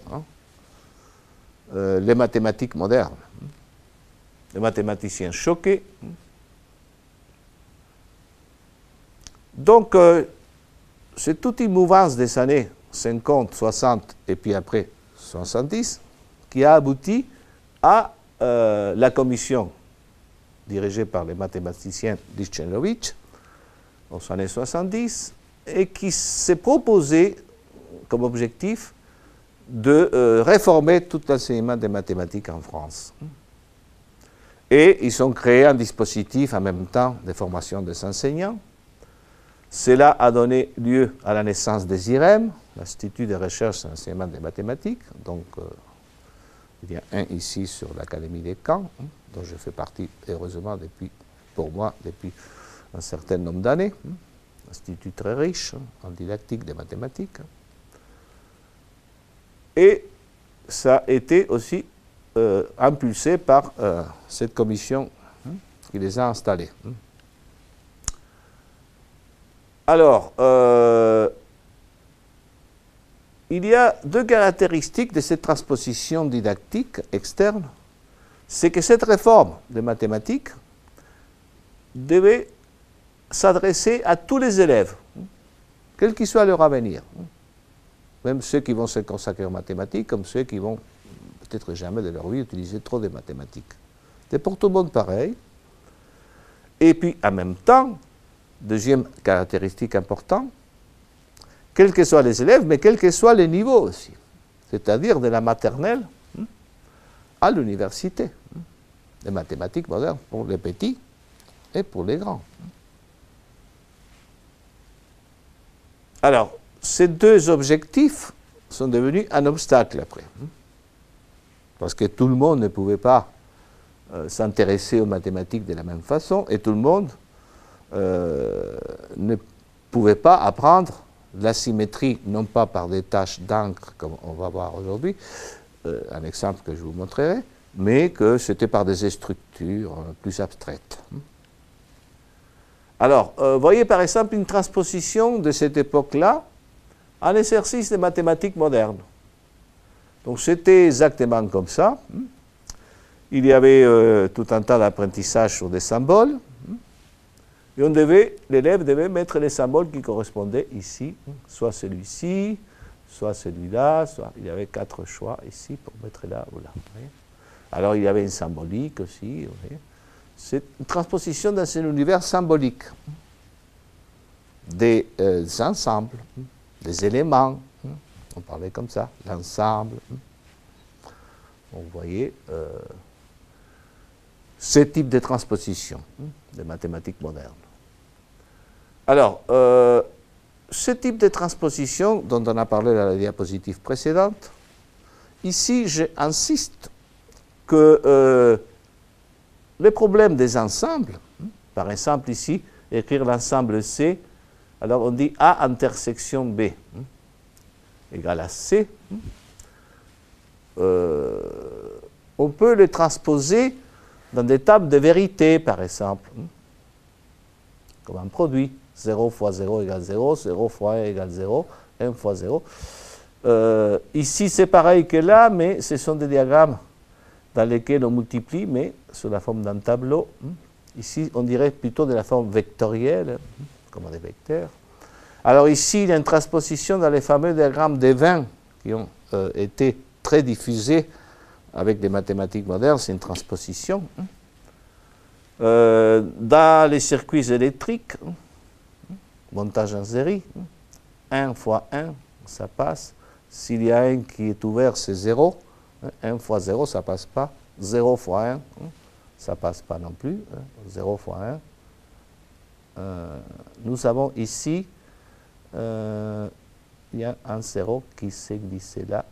les mathématiques modernes, les mathématiciens choqués. Donc, c'est toute une mouvance des années 50, 60 et puis après 70 qui a abouti à la commission dirigée par les mathématiciens Lichtchenlovitch aux années 70 et qui s'est proposé comme objectif de réformer tout l'enseignement des mathématiques en France. Et ils ont créé un dispositif en même temps de formation des enseignants. Cela a donné lieu à la naissance des IREM, l'Institut de recherche et d'enseignement des mathématiques. Donc, il y a un ici sur l'Académie des Caen, dont je fais partie, heureusement, pour moi, depuis un certain nombre d'années. Institut très riche en didactique des mathématiques. Et ça a été aussi impulsé par cette commission qui les a installés. Alors, il y a deux caractéristiques de cette transposition didactique externe. C'est que cette réforme des mathématiques devait s'adresser à tous les élèves, quel qu'il soit leur avenir. Même ceux qui vont se consacrer aux mathématiques, comme ceux qui vont peut-être jamais de leur vie utiliser trop de mathématiques. C'est pour tout le monde pareil. Et puis, en même temps, deuxième caractéristique importante, quels que soient les élèves, mais quels que soient les niveaux aussi, c'est-à-dire de la maternelle à l'université. Les mathématiques modernes pour les petits et pour les grands. Alors, ces deux objectifs sont devenus un obstacle après. Parce que tout le monde ne pouvait pas s'intéresser aux mathématiques de la même façon et tout le monde ne pouvait pas apprendre la symétrie, non pas par des tâches d'encre, comme on va voir aujourd'hui, un exemple que je vous montrerai, mais que c'était par des structures plus abstraites. Alors, voyez par exemple une transposition de cette époque-là en exercice de mathématiques modernes. Donc c'était exactement comme ça. Il y avait tout un tas d'apprentissages sur des symboles. Et l'élève devait mettre les symboles qui correspondaient ici, soit celui-ci, soit celui-là, soit il y avait 4 choix ici pour mettre là ou là. Alors il y avait une symbolique aussi. C'est une transposition dans un univers symbolique des ensembles, des éléments. On parlait comme ça, l'ensemble. Vous voyez ce type de transposition des mathématiques modernes. Alors, ce type de transposition dont on a parlé dans la diapositive précédente, ici j'insiste que les problèmes des ensembles, par exemple ici, écrire l'ensemble C, alors on dit A intersection B égale à C, on peut les transposer dans des tables de vérité, par exemple, comme un produit. 0 fois 0 égale 0, 0 fois 1 égale 0, 1 fois 0. Ici, c'est pareil que là, mais ce sont des diagrammes dans lesquels on multiplie, mais sous la forme d'un tableau. Ici, on dirait plutôt de la forme vectorielle, comme des vecteurs. Alors ici, il y a une transposition dans les fameux diagrammes des 20 qui ont été très diffusés avec des mathématiques modernes. C'est une transposition. Dans les circuits électriques, montage en série, 1 fois 1, ça passe. S'il y a un qui est ouvert, c'est 0. 1 fois 0, ça ne passe pas. 0 fois 1, ça ne passe pas non plus. 0 fois 1. Nous avons ici, il y a un 0 qui s'est glissé là.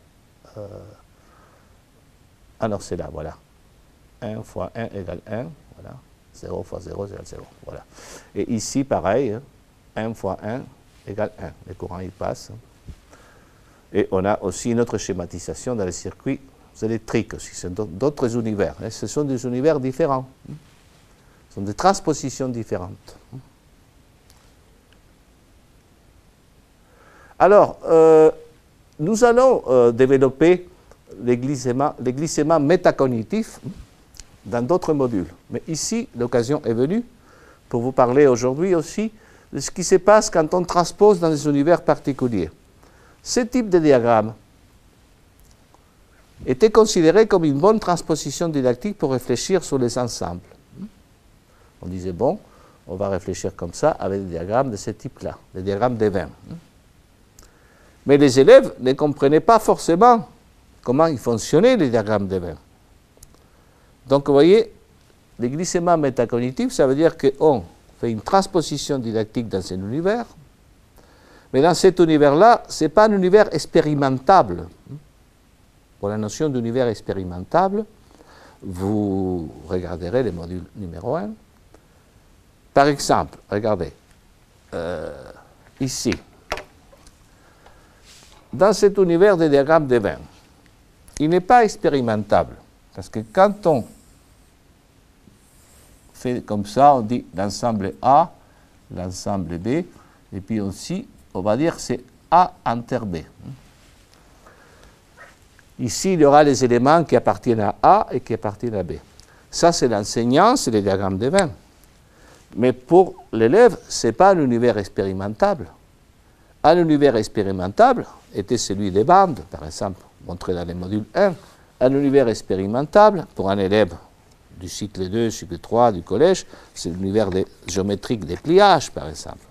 Alors c'est là, voilà. 1 fois 1 égale 1. Voilà. 0 fois 0 égale 0. Voilà. Et ici, pareil, 1 fois 1 égale 1. Le courant, il passe. Et on a aussi une autre schématisation dans les circuits électriques aussi. C'est d'autres univers. Ce sont des univers différents. Ce sont des transpositions différentes. Alors, nous allons développer les glissements métacognitifs dans d'autres modules. Mais ici, l'occasion est venue pour vous parler aujourd'hui aussi de ce qui se passe quand on transpose dans des univers particuliers. Ce type de diagramme était considéré comme une bonne transposition didactique pour réfléchir sur les ensembles. On disait, bon, on va réfléchir comme ça avec des diagrammes de ce type-là, des diagrammes d'Evin. Mais les élèves ne comprenaient pas forcément comment ils fonctionnaient, les diagrammes d'Evin. Donc, vous voyez, les glissements métacognitifs, ça veut dire qu'on fait une transposition didactique dans un univers, mais dans cet univers-là, ce n'est pas un univers expérimentable. Pour la notion d'univers expérimentable, vous regarderez le module numéro 1. Par exemple, regardez, ici, dans cet univers des diagrammes d'Evin, il n'est pas expérimentable, parce que quand on fait comme ça, on dit l'ensemble A, l'ensemble B, et puis aussi, on va dire que c'est A inter B. Ici, il y aura les éléments qui appartiennent à A et qui appartiennent à B. Ça, c'est l'enseignant, c'est les diagrammes d'Evin. Mais pour l'élève, ce n'est pas un univers expérimentable. Un univers expérimentable était celui des bandes, par exemple, montré dans le module 1. Un univers expérimentable, pour un élève du cycle 2, cycle 3, du collège, c'est l'univers géométrique des pliages, par exemple.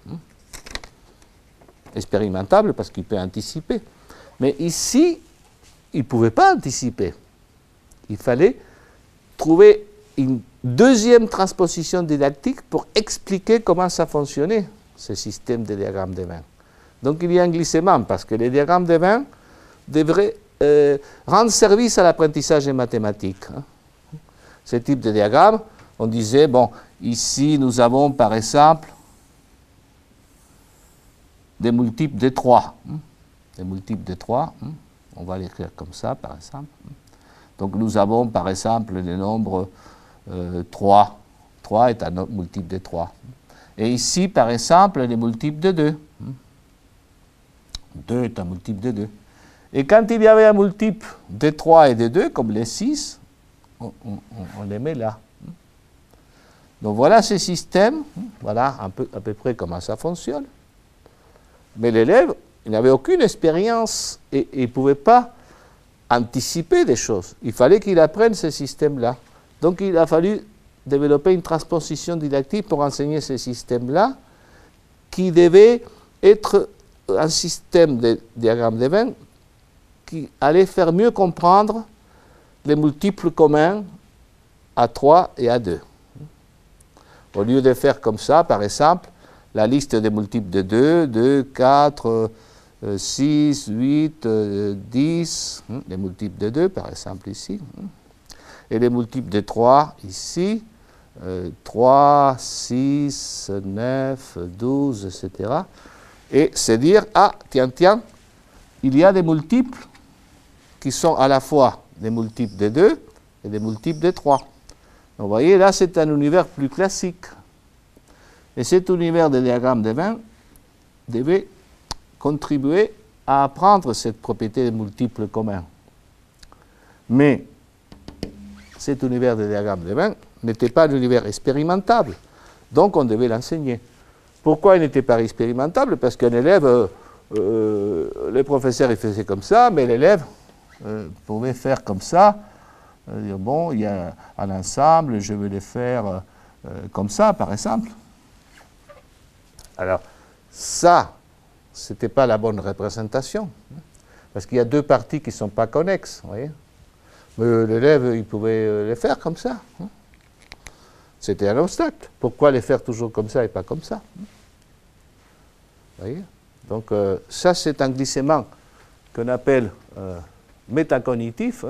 Expérimentable parce qu'il peut anticiper. Mais ici, il ne pouvait pas anticiper. Il fallait trouver une deuxième transposition didactique pour expliquer comment ça fonctionnait, ce système de diagrammes d'Evin. Donc il y a un glissement, parce que les diagrammes d'Evin devraient rendre service à l'apprentissage des mathématiques. Ce type de diagramme, on disait, bon, ici nous avons par exemple des multiples de 3. Des multiples de 3, on va l'écrire comme ça par exemple. Donc nous avons par exemple le nombre 3. 3 est un multiple de 3. Et ici par exemple les multiples de 2. 2 est un multiple de 2. Et quand il y avait un multiple de 3 et de 2, comme les 6, on les met là. Donc voilà ce système, voilà à peu près comment ça fonctionne. Mais l'élève, il n'avait aucune expérience et il ne pouvait pas anticiper des choses. Il fallait qu'il apprenne ce système-là. Donc il a fallu développer une transposition didactique pour enseigner ce système-là qui devait être un système de diagramme d'Evin qui allait faire mieux comprendre les multiples communs à 3 et à 2. Au lieu de faire comme ça, par exemple, la liste des multiples de 2, 2, 4, 6, 8, 10, les multiples de 2, par exemple, ici, et les multiples de 3, ici, 3, 6, 9, 12, etc. Et c'est dire, ah, tiens, il y a des multiples qui sont à la fois des multiples de 2 et des multiples de 3. Donc, vous voyez, là, c'est un univers plus classique. Et cet univers de diagramme d'Evin devait contribuer à apprendre cette propriété des multiples communs. Mais cet univers de diagramme d'Evin n'était pas un univers expérimentable. Donc, on devait l'enseigner. Pourquoi il n'était pas expérimentable? Parce qu'un élève, le professeur il faisait comme ça, mais l'élève pouvait faire comme ça, dire bon, il y a un ensemble, je vais le faire comme ça, par exemple. Alors, ça, ce n'était pas la bonne représentation, parce qu'il y a deux parties qui ne sont pas connexes, vous voyez. Mais l'élève, il pouvait les faire comme ça. C'était un obstacle. Pourquoi les faire toujours comme ça et pas comme ça? Vous voyez? Donc, ça, c'est un glissement qu'on appelle métacognitif.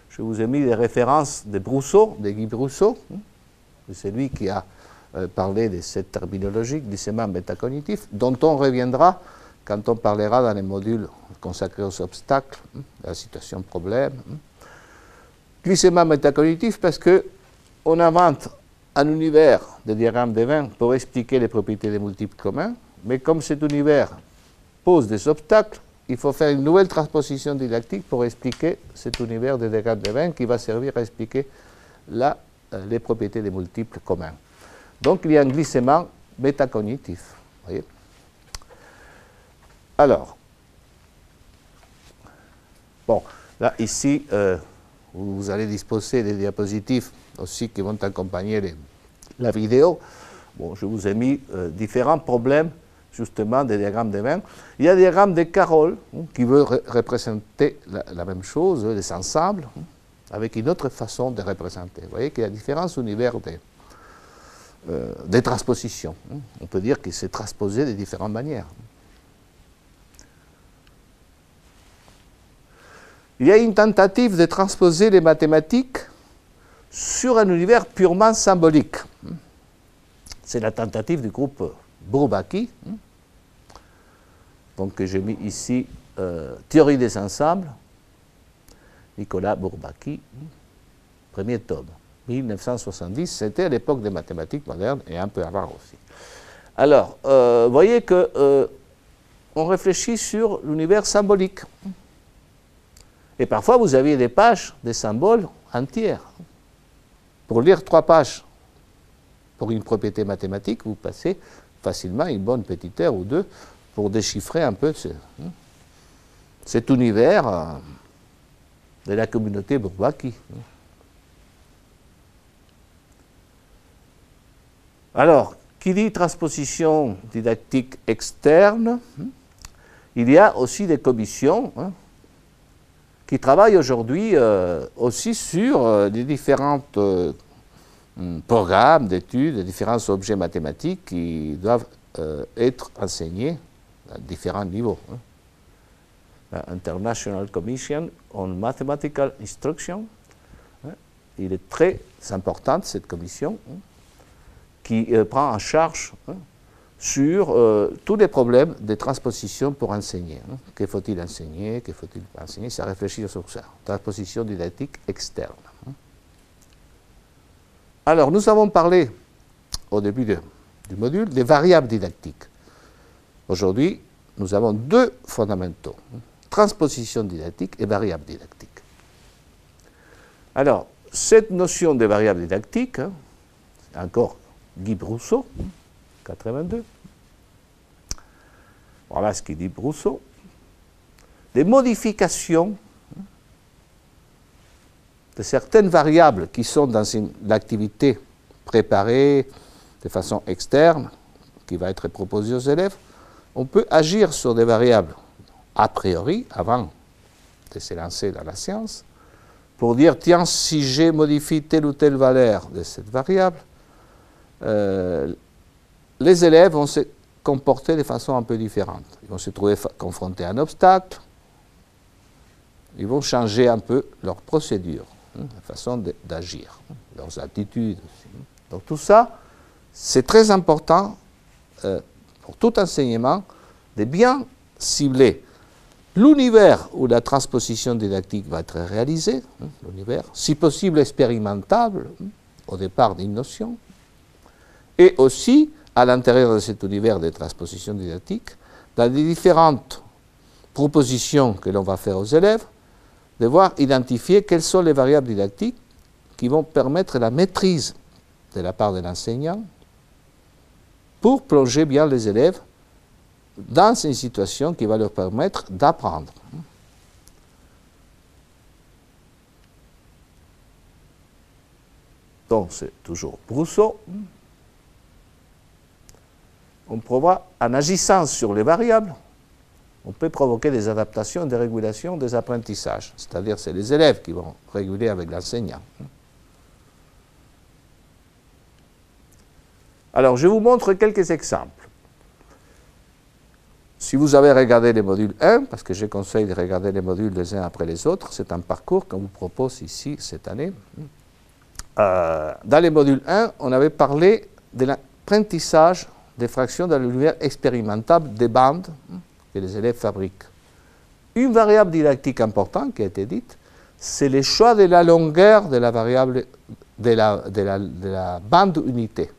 Je vous ai mis des références de Brousseau, de Guy Brousseau. C'est lui qui a parlé de cette terminologie, glissement métacognitif, dont on reviendra quand on parlera dans les modules consacrés aux obstacles, à la situation problème. Glissement métacognitif parce qu'on invente un univers de diagrammes d'Evin pour expliquer les propriétés des multiples communs, mais comme cet univers pose des obstacles, il faut faire une nouvelle transposition didactique pour expliquer cet univers de diagrammes d'Evin qui va servir à expliquer les propriétés des multiples communs. Donc il y a un glissement métacognitif. Voyez. Alors, bon, là, ici, vous allez disposer des diapositives aussi qui vont accompagner la vidéo. Bon, je vous ai mis différents problèmes, justement, des diagrammes d'Evin. Il y a des diagrammes de Carroll qui veut représenter la même chose, les ensembles, avec une autre façon de représenter. Vous voyez qu'il y a différents univers des transpositions. On peut dire qu'il s'est transposé de différentes manières. Il y a une tentative de transposer les mathématiques sur un univers purement symbolique. C'est la tentative du groupe Bourbaki, donc j'ai mis ici Théorie des ensembles, Nicolas Bourbaki, premier tome, 1970, c'était à l'époque des mathématiques modernes et un peu avant aussi. Alors, vous voyez qu'on réfléchit sur l'univers symbolique. Et parfois, vous aviez des pages, des symboles entières. Pour lire 3 pages pour une propriété mathématique, vous passez facilement une bonne petite heure ou 2 pour déchiffrer un peu cet univers de la communauté Bourbaki. Alors, qui dit transposition didactique externe, il y a aussi des commissions qui travaillent aujourd'hui aussi sur des différents programmes d'études, des différents objets mathématiques qui doivent être enseignés à différents niveaux. La International Commission on Mathematical Instruction, il est très importante cette commission qui prend en charge sur tous les problèmes de transposition pour enseigner. Que faut-il enseigner, que faut-il pas enseigner, ça réfléchit sur ça. Transposition didactique externe. Alors, nous avons parlé au début du module des variables didactiques. Aujourd'hui, nous avons 2 fondamentaux, transposition didactique et variable didactique. Alors, cette notion de variable didactique, encore Guy Brousseau, 82. Voilà ce qu'il dit Brousseau. Des modifications de certaines variables qui sont dans l'activité préparée de façon externe, qui va être proposée aux élèves, on peut agir sur des variables a priori, avant de se lancer dans la science, pour dire, tiens, si j'ai modifié telle ou telle valeur de cette variable, les élèves vont se comporter de façon un peu différente. Ils vont se trouver confrontés à un obstacle, ils vont changer un peu leur procédure, la façon d'agir, leurs attitudes aussi. Donc tout ça, c'est très important pour tout enseignement de bien cibler l'univers où la transposition didactique va être réalisée, l'univers, si possible expérimentable, au départ d'une notion, et aussi, à l'intérieur de cet univers de transposition didactique, dans les différentes propositions que l'on va faire aux élèves, devoir identifier quelles sont les variables didactiques qui vont permettre la maîtrise de la part de l'enseignant pour plonger bien les élèves dans une situation qui va leur permettre d'apprendre. donc c'est toujours Brousseau, on prévoit, en agissant sur les variables, on peut provoquer des adaptations, des régulations des apprentissages. C'est-à-dire c'est les élèves qui vont réguler avec l'enseignant. Alors, je vous montre quelques exemples. Si vous avez regardé les modules 1, parce que je conseille de regarder les modules les uns après les autres, c'est un parcours qu'on vous propose ici cette année. Dans les modules 1, on avait parlé de l'apprentissage des fractions dans l'univers expérimentable des bandes que les élèves fabriquent. Une variable didactique importante qui a été dite, c'est le choix de la longueur de la variable de la bande unité.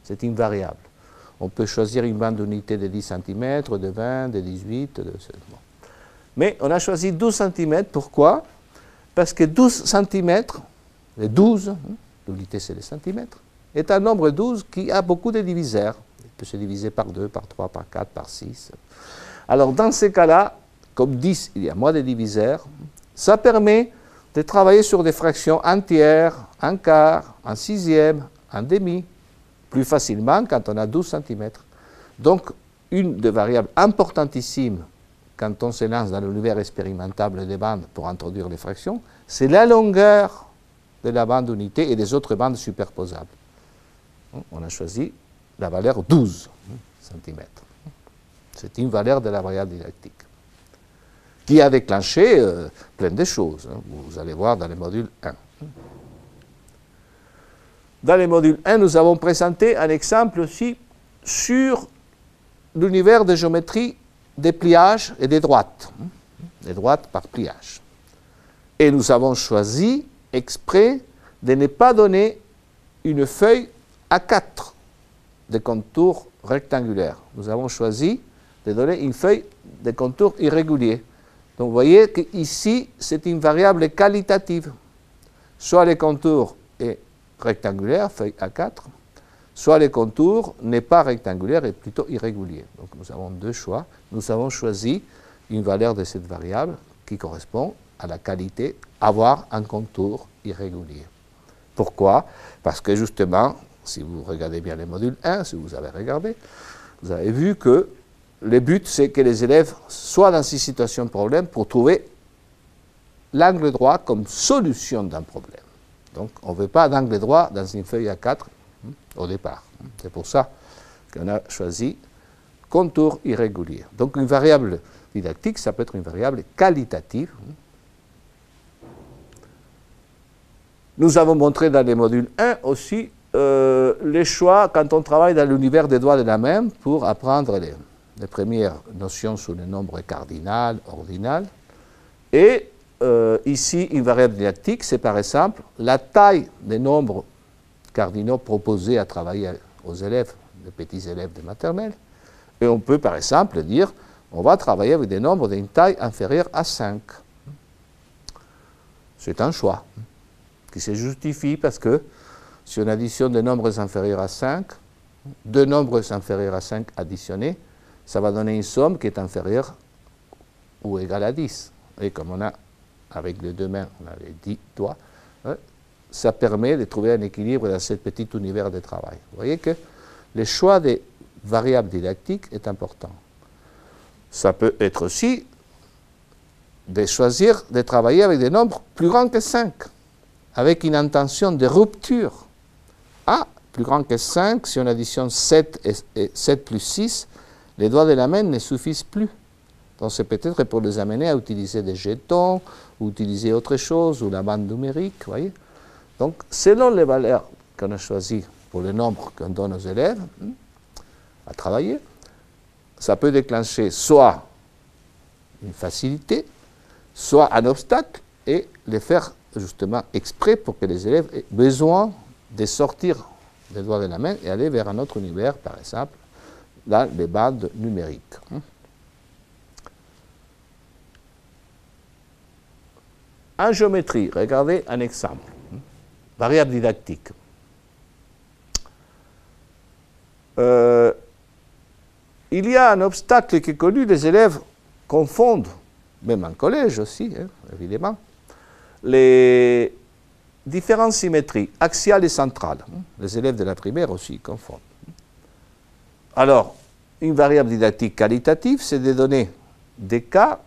C'est une variable. On peut choisir une bande d'unité de 10 cm, de 20, de 18, de... Bon. Mais on a choisi 12 cm. Pourquoi? Parce que 12 cm, les 12, l'unité c'est les centimètres, est un nombre 12 qui a beaucoup de diviseurs. Il peut se diviser par 2, par 3, par 4, par 6. Alors dans ces cas-là, comme 10, il y a moins de diviseurs, ça permet de travailler sur des fractions entières, un quart, un sixième, un demi, plus facilement quand on a 12 cm. Donc, une des variables importantissimes quand on se lance dans l'univers expérimentable des bandes pour introduire les fractions, c'est la longueur de la bande unité et des autres bandes superposables. On a choisi la valeur 12 cm. C'est une valeur de la variable didactique qui a déclenché plein de choses. Vous allez voir dans le module 1. Dans le module 1, nous avons présenté un exemple aussi sur l'univers de géométrie des pliages et des droites. Des droites par pliage. Et nous avons choisi exprès de ne pas donner une feuille A4 de contours rectangulaires. Nous avons choisi de donner une feuille de contours irréguliers. Donc vous voyez qu'ici, c'est une variable qualitative. Soit le contour est rectangulaire, feuille A4, soit le contour n'est pas rectangulaire et plutôt irrégulier. Donc nous avons deux choix. Nous avons choisi une valeur de cette variable qui correspond à la qualité avoir un contour irrégulier. Pourquoi? Parce que justement, si vous regardez bien les modules 1, si vous avez regardé, vous avez vu que le but, c'est que les élèves soient dans ces situations de problème pour trouver l'angle droit comme solution d'un problème. Donc, on ne veut pas d'angle droit dans une feuille A4 au départ. C'est pour ça qu'on a choisi contour irrégulier. Donc, une variable didactique, ça peut être une variable qualitative. Nous avons montré dans les modules 1 aussi les choix quand on travaille dans l'univers des doigts de la main pour apprendre les premières notions sur le nombre cardinal, ordinal. Et ici, une variable didactique, c'est par exemple la taille des nombres cardinaux proposés à travailler aux élèves, les petits élèves de maternelle. Et on peut par exemple dire, on va travailler avec des nombres d'une taille inférieure à 5. C'est un choix qui se justifie parce que si on additionne des nombres inférieurs à 5, deux nombres inférieurs à 5 additionnés, ça va donner une somme qui est inférieure ou égale à 10. Et comme on a, avec les deux mains, on a les 10 doigts, ça permet de trouver un équilibre dans ce petit univers de travail. Vous voyez que le choix des variables didactiques est important. Ça peut être aussi de choisir de travailler avec des nombres plus grands que 5, avec une intention de rupture. Ah, plus grand que 5, si on additionne 7 et 7 plus 6, les doigts de la main ne suffisent plus. Donc c'est peut-être pour les amener à utiliser des jetons, ou utiliser autre chose, ou la bande numérique, vous voyez. Donc selon les valeurs qu'on a choisies pour le nombre qu'on donne aux élèves à travailler, ça peut déclencher soit une facilité, soit un obstacle, et les faire justement exprès pour que les élèves aient besoin de sortir des doigts de la main et aller vers un autre univers, par exemple, dans les bandes numériques. En géométrie, regardez un exemple. Variable didactique. Il y a un obstacle qui est connu, les élèves confondent, même en collège aussi, évidemment, les différentes symétries, axiales et centrales. Les élèves de la primaire aussi confondent. Alors, une variable didactique qualitative, c'est de donner des cas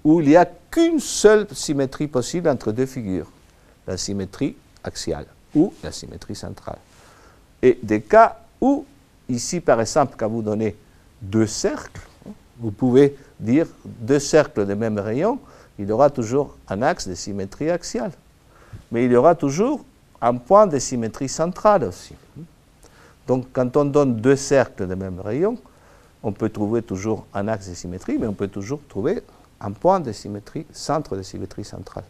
où il n'y a qu'une seule symétrie possible entre deux figures, la symétrie axiale ou la symétrie centrale. Et des cas où, ici par exemple, quand vous donnez deux cercles, vous pouvez dire deux cercles de même rayon, il y aura toujours un axe de symétrie axiale. Mais il y aura toujours un point de symétrie centrale aussi. Donc quand on donne deux cercles de même rayon, on peut trouver toujours un axe de symétrie, mais on peut toujours trouver un point de symétrie, centre de symétrie centrale.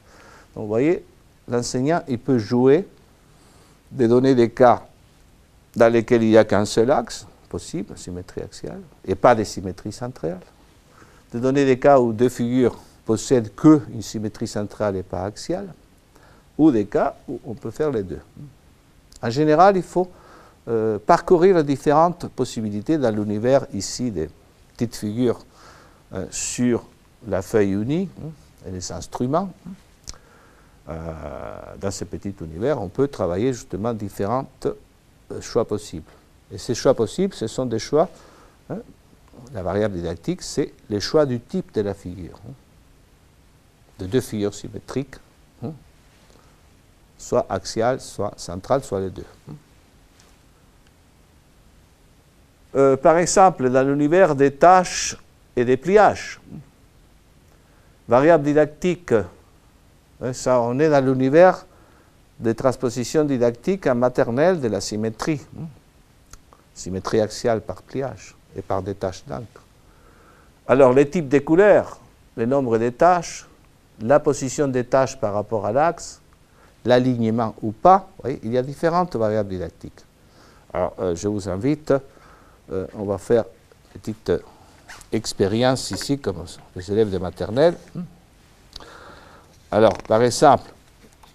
Donc vous voyez, l'enseignant, il peut jouer de donner des cas dans lesquels il n'y a qu'un seul axe possible, symétrie axiale, et pas de symétrie centrale. De donner des cas où deux figures possèdent qu'une symétrie centrale et pas axiale, ou des cas où on peut faire les deux. En général, il faut parcourir les différentes possibilités dans l'univers ici des petites figures sur la feuille unie et les instruments. Dans ce petit univers, on peut travailler justement différents choix possibles. Et ces choix possibles, ce sont des choix, la variable didactique, c'est les choix du type de la figure, de deux figures symétriques, soit axiales, soit centrales, soit les deux. Par exemple, dans l'univers des tâches et des pliages, variable didactique, ça, on est dans l'univers des transpositions didactiques en maternelle de la symétrie, symétrie axiale par pliage et par des tâches d'encre. Alors, les types de couleurs, le nombre des tâches, la position des tâches par rapport à l'axe, l'alignement ou pas, vous voyez, il y a différentes variables didactiques. Alors, je vous invite, on va faire une petite expérience ici, comme les élèves de maternelle. Alors, par exemple,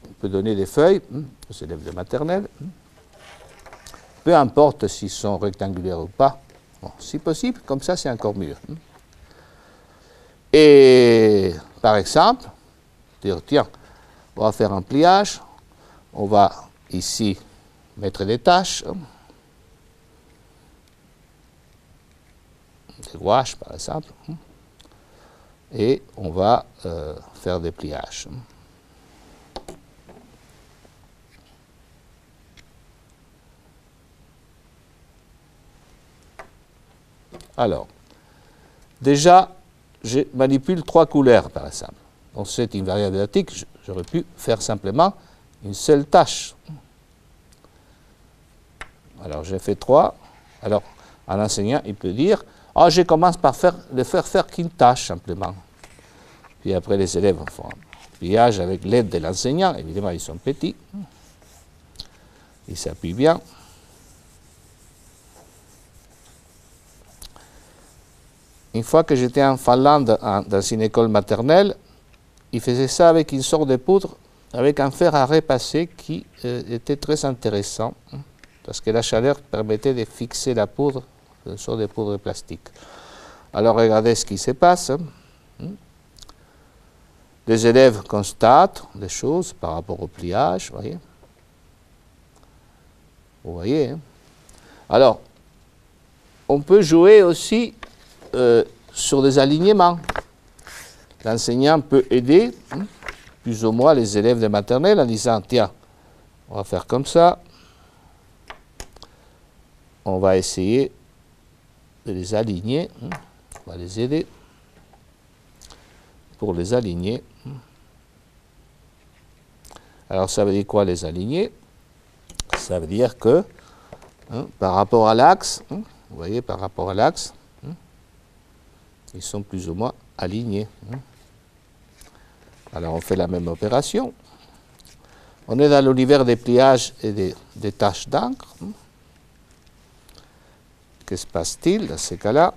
on peut donner des feuilles aux élèves de maternelle, peu importe s'ils sont rectangulaires ou pas, bon, si possible, comme ça c'est encore mieux. Et par exemple, dire tiens, on va faire un pliage, on va ici mettre des tâches, des gouaches par exemple, et on va faire des pliages. Alors, déjà, je manipule trois couleurs par exemple. Donc c'est une variable didactique, j'aurais pu faire simplement une seule tâche. Alors j'ai fait trois. Alors un enseignant, il peut dire, ah, je commence par le faire qu'une tâche simplement. Puis après les élèves font un pliage avec l'aide de l'enseignant, évidemment ils sont petits, ils s'appuient bien. Une fois que j'étais en Finlande, dans une école maternelle, ils faisaient ça avec une sorte de poudre, avec un fer à repasser qui était très intéressant, parce que la chaleur permettait de fixer la poudre, une sorte de poudre plastique. Alors regardez ce qui se passe. Les élèves constatent des choses par rapport au pliage, vous voyez. Vous voyez, hein? Alors, on peut jouer aussi sur des alignements. L'enseignant peut aider plus ou moins les élèves de maternelle en disant, tiens, on va faire comme ça, on va essayer de les aligner, on va les aider pour les aligner. Alors ça veut dire quoi les aligner? Ça veut dire que par rapport à l'axe, vous voyez, par rapport à l'axe, ils sont plus ou moins alignés. Alors on fait la même opération. On est dans l'univers des pliages et des taches d'encre. Que se passe-t-il dans ces cas-là?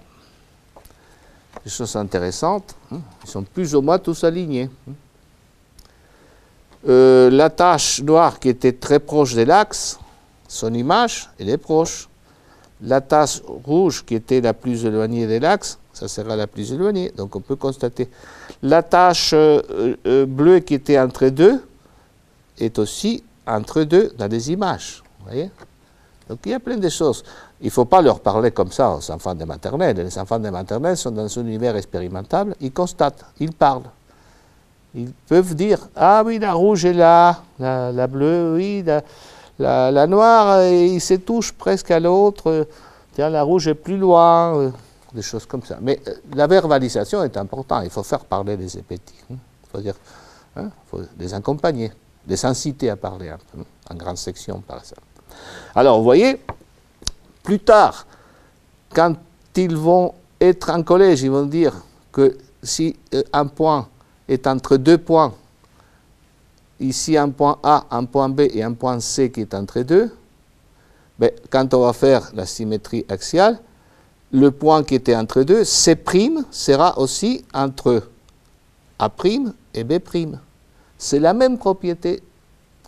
Des choses intéressantes. Ils sont plus ou moins tous alignés. La tache noire qui était très proche de l'axe, son image, elle est proche. La tache rouge qui était la plus éloignée de l'axe, ça sera la plus éloignée. Donc on peut constater la tache bleue qui était entre deux, est aussi entre deux dans des images. Vous voyez? Donc il y a plein de choses. Il ne faut pas leur parler comme ça aux enfants de maternelle. Les enfants de maternelle sont dans un univers expérimental, ils constatent, ils parlent. Ils peuvent dire, ah oui, la rouge est là, la bleue, oui, la noire, il se touche presque à l'autre, tiens, la rouge est plus loin, des choses comme ça. Mais la verbalisation est importante, il faut faire parler les petits. Il faut dire, faut les accompagner, les inciter à parler un peu, en grande section par exemple. Alors vous voyez, plus tard, quand ils vont être en collège, ils vont dire que si un point est entre deux points, ici un point A, un point B et un point C qui est entre deux, ben, quand on va faire la symétrie axiale, le point qui était entre deux, C' sera aussi entre A' et B'. C'est la même propriété.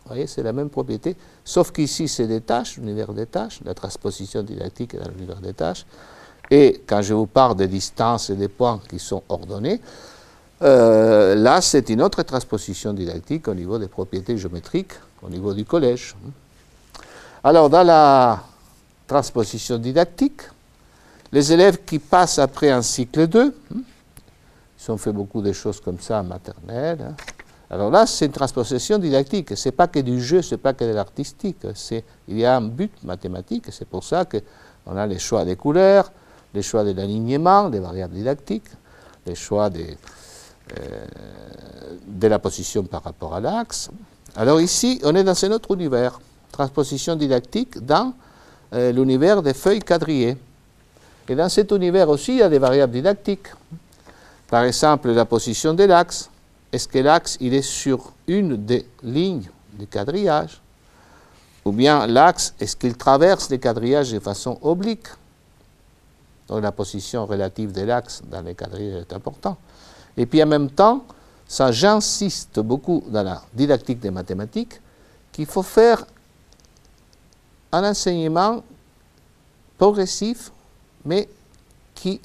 Vous voyez, c'est la même propriété, sauf qu'ici c'est des tâches, l'univers des tâches, la transposition didactique est dans l'univers des tâches. Et quand je vous parle des distances et des points qui sont ordonnés, là c'est une autre transposition didactique au niveau des propriétés géométriques, au niveau du collège. Alors dans la transposition didactique, les élèves qui passent après un cycle 2, ils ont fait beaucoup de choses comme ça en maternelle. Alors là, c'est une transposition didactique. Ce n'est pas que du jeu, ce n'est pas que de l'artistique. Il y a un but mathématique, c'est pour ça qu'on a les choix des couleurs, les choix de l'alignement, des variables didactiques, les choix de la position par rapport à l'axe. Alors ici, on est dans un autre univers, transposition didactique dans l'univers des feuilles quadrillées. Et dans cet univers aussi, il y a des variables didactiques. Par exemple, la position de l'axe. Est-ce que l'axe, il est sur une des lignes du quadrillage? Ou bien l'axe, est-ce qu'il traverse les quadrillages de façon oblique? Donc la position relative de l'axe dans les quadrillages est importante. Et puis en même temps, ça j'insiste beaucoup dans la didactique des mathématiques, qu'il faut faire un enseignement progressif, mais qui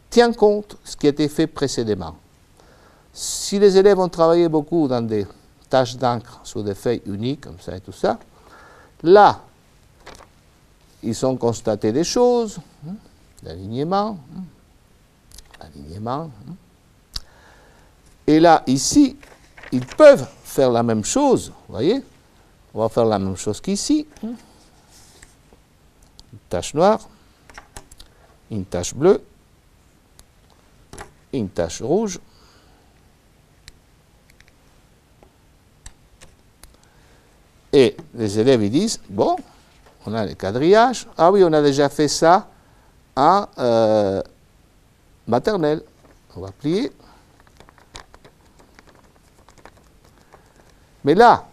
tient compte de ce qui a été fait précédemment. Si les élèves ont travaillé beaucoup dans des tâches d'encre sur des feuilles uniques, comme ça et tout ça, là, ils ont constaté des choses, l'alignement, et là, ici, ils peuvent faire la même chose, vous voyez, on va faire la même chose qu'ici, une tache noire, une tache bleue, une tache rouge, et les élèves ils disent, bon, on a les quadrillages, ah oui, on a déjà fait ça en maternelle, on va plier. Mais là,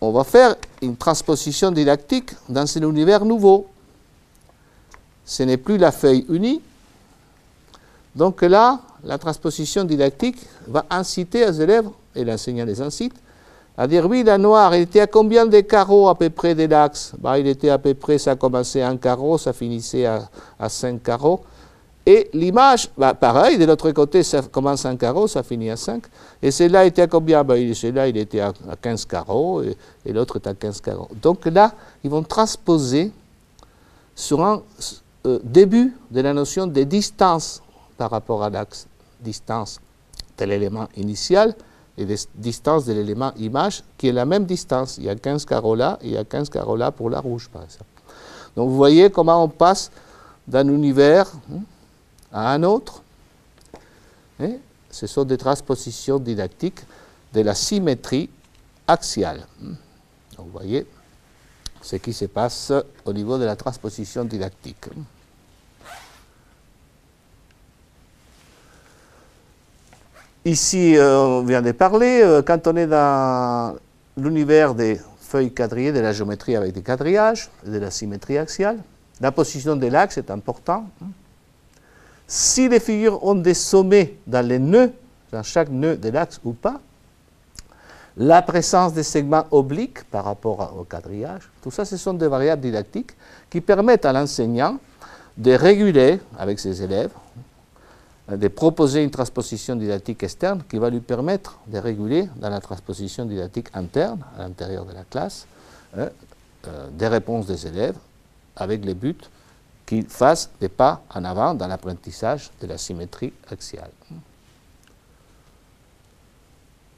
on va faire une transposition didactique dans un univers nouveau. Ce n'est plus la feuille unie. Donc là, la transposition didactique va inciter les élèves, et l'enseignant les incite, à dire, oui, la noire, elle était à combien de carreaux à peu près de l'axe? Il était à peu près, ça commençait à 1 carreau, ça finissait à 5 carreaux. Et l'image, pareil, de l'autre côté, ça commence à 1 carreau, ça finit à 5. Et celui-là était à combien? Celui-là, il était à 15 carreaux, et l'autre est à 15 carreaux. Donc là, ils vont transposer sur un début de la notion de distance par rapport à l'axe. Distance de l'élément initial, et de distance de l'élément image, qui est la même distance. Il y a 15 carreaux là, et il y a 15 carreaux là pour la rouge, par exemple. Donc vous voyez comment on passe d'un univers à un autre. Et ce sont des transpositions didactiques de la symétrie axiale. Donc vous voyez ce qui se passe au niveau de la transposition didactique. Ici, on vient de parler, quand on est dans l'univers des feuilles quadrillées, de la géométrie avec des quadrillages, de la symétrie axiale, la position de l'axe est importante. Si les figures ont des sommets dans les nœuds, dans chaque nœud de l'axe ou pas, la présence des segments obliques par rapport au quadrillage, tout ça, ce sont des variables didactiques qui permettent à l'enseignant de réguler avec ses élèves de proposer une transposition didactique externe qui va lui permettre de réguler dans la transposition didactique interne, à l'intérieur de la classe, des réponses des élèves avec le but qu'ils fassent des pas en avant dans l'apprentissage de la symétrie axiale.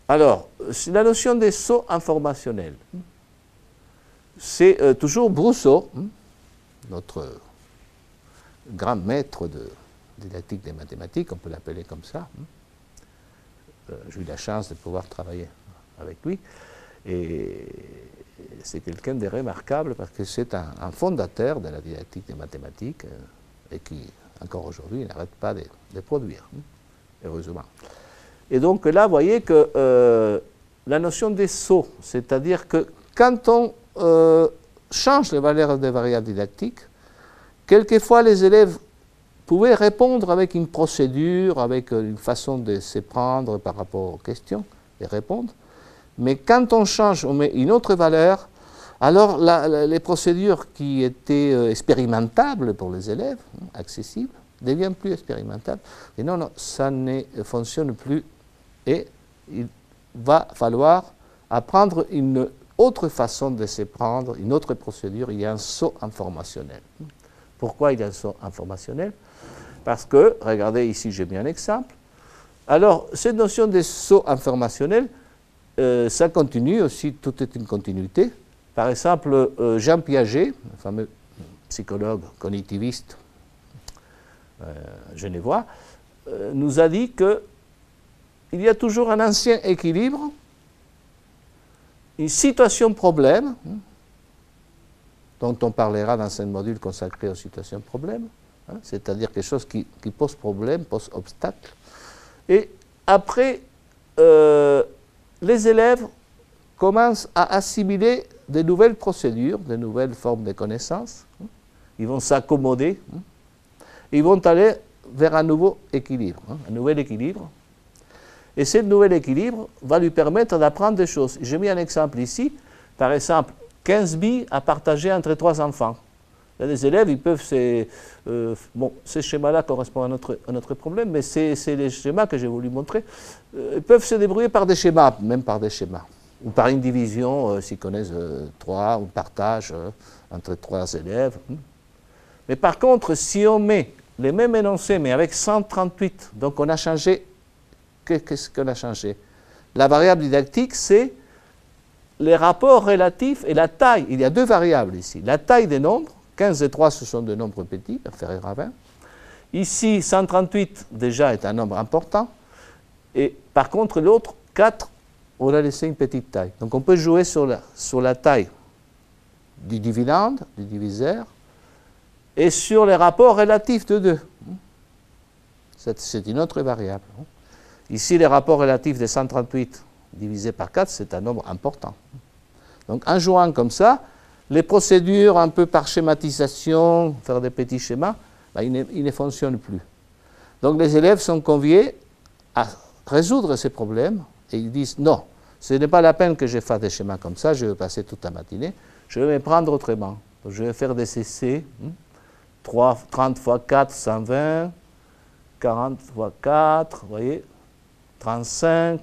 Alors, la notion de saut informationnel, c'est toujours Brousseau, notre grand maître de didactique des mathématiques, on peut l'appeler comme ça. J'ai eu la chance de pouvoir travailler avec lui. Et c'est quelqu'un de remarquable parce que c'est un fondateur de la didactique des mathématiques et qui, encore aujourd'hui, n'arrête pas de produire, heureusement. Et donc là, vous voyez que la notion des sauts, c'est-à-dire que quand on change les valeurs des variables didactiques, quelquefois les élèves pouvaient répondre avec une procédure, avec une façon de se prendre par rapport aux questions, et répondre. Mais quand on change, on met une autre valeur, alors les procédures qui étaient expérimentables pour les élèves, accessibles, deviennent plus expérimentables. Et non, non, ça ne fonctionne plus. Et il va falloir apprendre une autre façon de se prendre, une autre procédure. Il y a un saut informationnel. Pourquoi il y a un saut informationnel? Parce que, regardez ici, j'ai mis un exemple. Alors, cette notion de saut informationnel, ça continue aussi, tout est une continuité. Par exemple, Jean Piaget, le fameux psychologue cognitiviste genevois, nous a dit qu'il y a toujours un ancien équilibre, une situation problème, dont on parlera dans un module consacré aux situations problèmes, c'est-à-dire quelque chose qui pose problème, pose obstacle. Et après, les élèves commencent à assimiler de nouvelles procédures, de nouvelles formes de connaissances. Ils vont s'accommoder. Ils vont aller vers un nouveau équilibre, un nouvel équilibre. Et ce nouvel équilibre va lui permettre d'apprendre des choses. J'ai mis un exemple ici, par exemple, 15 billes à partager entre 3 enfants. Là, les élèves, ils peuvent bon, ce schéma-là correspond à notre problème, mais c'est les schémas que j'ai voulu montrer. Ils peuvent se débrouiller par des schémas, même par des schémas. Ou par une division, s'ils connaissent 3, ou partage entre 3 élèves. Mais par contre, si on met les mêmes énoncés, mais avec 138, donc on a changé. Qu'est-ce qu'on a changé? La variable didactique, c'est les rapports relatifs et la taille. Il y a 2 variables ici. La taille des nombres, 15 et 3, ce sont des nombres petits, inférieurs à 20. Ici, 138, déjà, est un nombre important. Et par contre, l'autre, 4, on a laissé une petite taille. Donc on peut jouer sur la taille du dividende, du diviseur, et sur les rapports relatifs de 2. C'est une autre variable. Ici, les rapports relatifs de 138 divisé par 4, c'est un nombre important. Donc en jouant comme ça, les procédures un peu par schématisation, faire des petits schémas, ben, ils ne fonctionnent plus. Donc les élèves sont conviés à résoudre ces problèmes et ils disent non, ce n'est pas la peine que je fasse des schémas comme ça, je vais passer toute la matinée, je vais me prendre autrement. Donc, je vais faire des CC, 30 x 4, 120, 40 x 4, vous voyez, 35,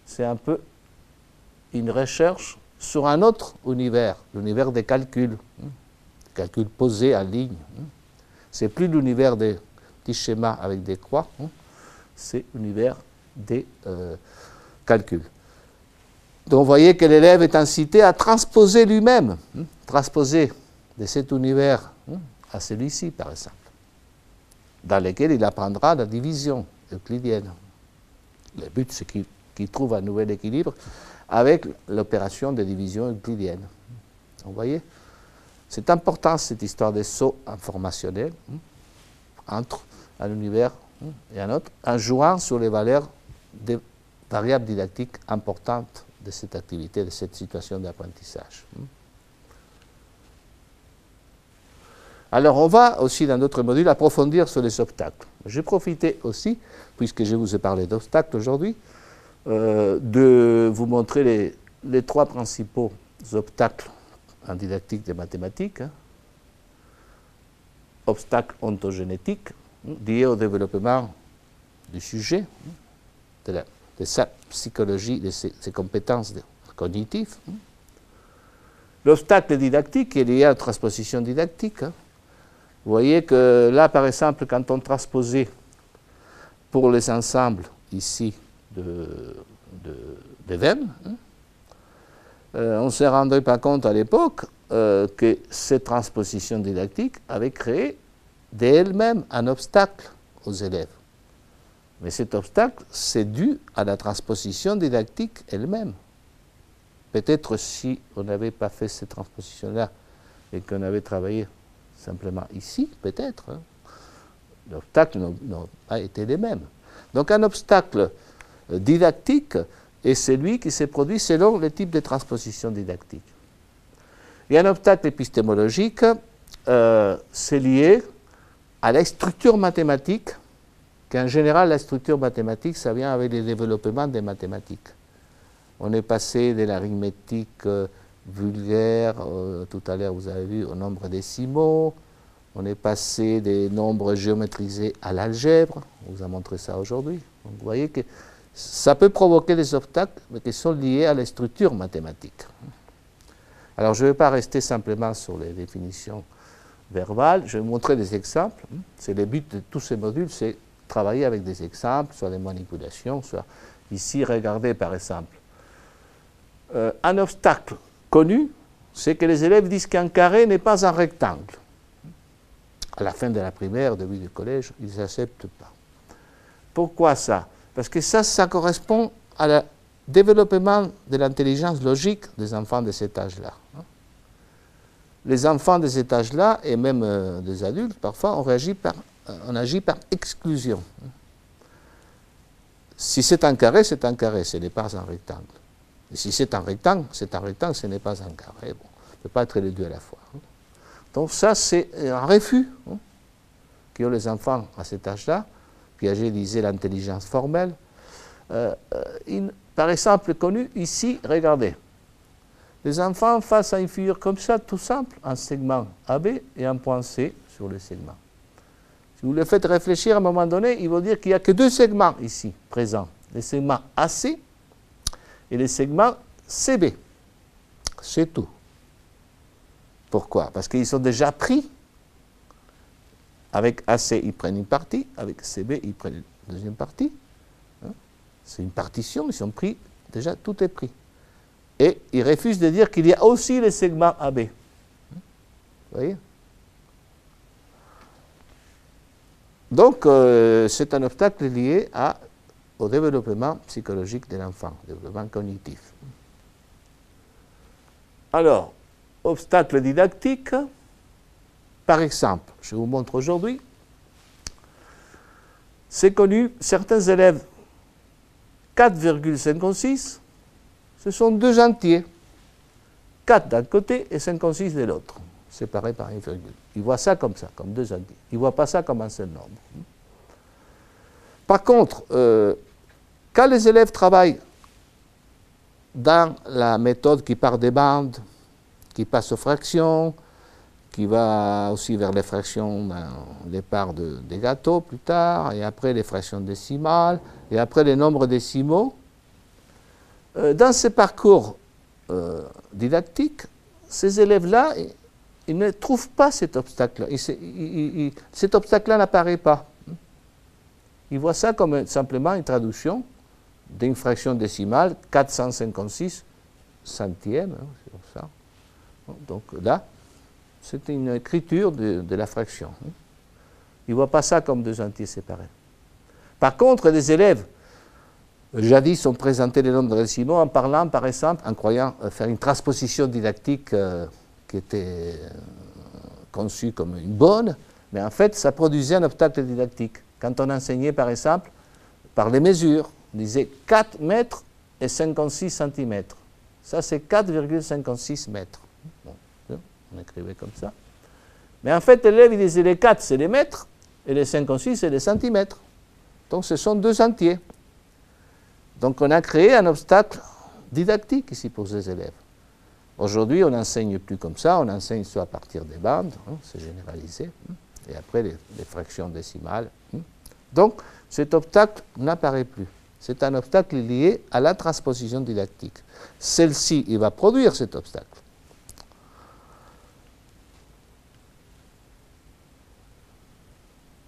c'est un peu une recherche sur un autre univers, l'univers des calculs, calculs posés en ligne. C'est plus l'univers des petits schémas avec des croix, c'est l'univers des calculs. Donc vous voyez que l'élève est incité à transposer lui-même, transposer de cet univers à celui-ci par exemple, dans lequel il apprendra la division euclidienne. Le but, c'est qu'il trouve un nouvel équilibre avec l'opération de division euclidienne. Vous voyez, c'est important cette histoire de saut informationnel entre un univers et un autre, en jouant sur les valeurs des variables didactiques importantes de cette activité, de cette situation d'apprentissage. Alors on va aussi dans d'autres modules approfondir sur les obstacles. J'ai profité aussi, puisque je vous ai parlé d'obstacles aujourd'hui, de vous montrer les 3 principaux obstacles en didactique des mathématiques. Obstacles ontogénétiques liés au développement du sujet, de sa psychologie, de ses compétences cognitives. L'obstacle didactique est lié à la transposition didactique. Vous voyez que là, par exemple, quand on transposait pour les ensembles ici de Venn, on ne se rendait pas compte à l'époque que cette transposition didactique avait créé d'elle-même un obstacle aux élèves. Mais cet obstacle, c'est dû à la transposition didactique elle-même. Peut-être si on n'avait pas fait cette transposition-là et qu'on avait travaillé simplement ici, peut-être, l'obstacle n'a pas été le même. Donc un obstacle didactique est celui qui se produit selon le type de transposition didactique. Et un obstacle épistémologique, c'est lié à la structure mathématique, qu'en général, la structure mathématique, ça vient avec le développement des mathématiques. On est passé de l'arithmétique vulgaire, tout à l'heure vous avez vu, au nombre décimaux, on est passé des nombres géométrisés à l'algèbre, on vous a montré ça aujourd'hui. Donc vous voyez que ça peut provoquer des obstacles, mais qui sont liés à la structure mathématique. Alors je ne vais pas rester simplement sur les définitions verbales, je vais vous montrer des exemples. C'est le but de tous ces modules, c'est travailler avec des exemples, soit des manipulations, soit ici, regardez par exemple. Un obstacle connu, c'est que les élèves disent qu'un carré n'est pas un rectangle. À la fin de la primaire, au début du collège, ils n'acceptent pas. Pourquoi ça? Parce que ça correspond au développement de l'intelligence logique des enfants de cet âge-là. Les enfants de cet âge-là, et même des adultes, parfois, on agit par exclusion. Si c'est un carré, ce n'est pas un rectangle. Et si c'est un rectangle, ce n'est pas un carré. Bon, on ne peut pas être les deux à la fois. Donc ça, c'est un refus qu'ont les enfants à cet âge-là. Piaget disait l'intelligence formelle. Par exemple, connu ici, regardez. Les enfants face à une figure comme ça, tout simple, un segment AB et un point C sur le segment. Si vous le faites réfléchir à un moment donné, il va dire qu'il n'y a que deux segments ici présents. Le segment AC et le segment CB. C'est tout. Pourquoi? Parce qu'ils sont déjà pris. Avec AC, ils prennent une partie. Avec CB, ils prennent une deuxième partie. C'est une partition, ils sont pris. Déjà, tout est pris. Et ils refusent de dire qu'il y a aussi le segment AB. Vous voyez? Donc, c'est un obstacle lié au développement psychologique de l'enfant, développement cognitif. Alors, obstacle didactique, par exemple, je vous montre aujourd'hui, c'est connu, certains élèves 4,56, ce sont deux entiers, 4 d'un côté et 56 de l'autre, séparés par une virgule. Ils voient ça, comme deux entiers. Ils ne voient pas ça comme un seul nombre. Par contre, quand les élèves travaillent dans la méthode qui part des bandes, qui passe aux fractions, qui va aussi vers les fractions dans les parts des gâteaux plus tard, et après les fractions décimales, et après les nombres décimaux, dans ces parcours didactiques, ces élèves-là, ils ne trouvent pas cet obstacle-là. Cet obstacle-là n'apparaît pas. Ils voient ça comme simplement une traduction d'une fraction décimale, 456 centièmes, c'est ça. Donc là, c'est une écriture de la fraction. Ils ne voient pas ça comme deux entiers séparés. Par contre, les élèves, jadis, ont présenté les nombres décimaux en parlant, par exemple, en croyant faire une transposition didactique qui était conçue comme une bonne, mais en fait, ça produisait un obstacle didactique. Quand on enseignait, par exemple, par les mesures, on disait 4 mètres et 56 centimètres. Ça, c'est 4,56 mètres. Bon, on écrivait comme ça. Mais en fait, l'élève, il disait les 4, c'est les mètres, et les 56, c'est les centimètres. Donc, ce sont deux entiers. Donc, on a créé un obstacle didactique ici pour ces élèves. Aujourd'hui, on n'enseigne plus comme ça, on enseigne soit à partir des bandes, c'est généralisé, et après les fractions décimales, Donc, cet obstacle n'apparaît plus. C'est un obstacle lié à la transposition didactique. Celle-ci, il va produire cet obstacle.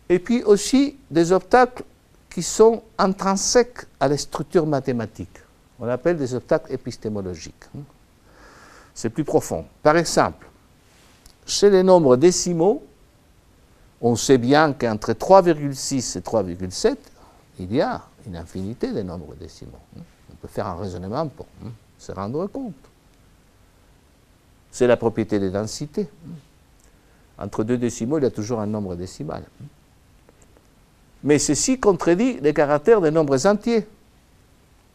Et puis aussi des obstacles qui sont intrinsèques à la structure mathématique. On appelle des obstacles épistémologiques. C'est plus profond. Par exemple, chez les nombres décimaux, on sait bien qu'entre 3,6 et 3,7, il y a une infinité de nombres décimaux. On peut faire un raisonnement pour se rendre compte. C'est la propriété des densités. Entre deux décimaux, il y a toujours un nombre décimal. Mais ceci contredit les caractères des nombres entiers.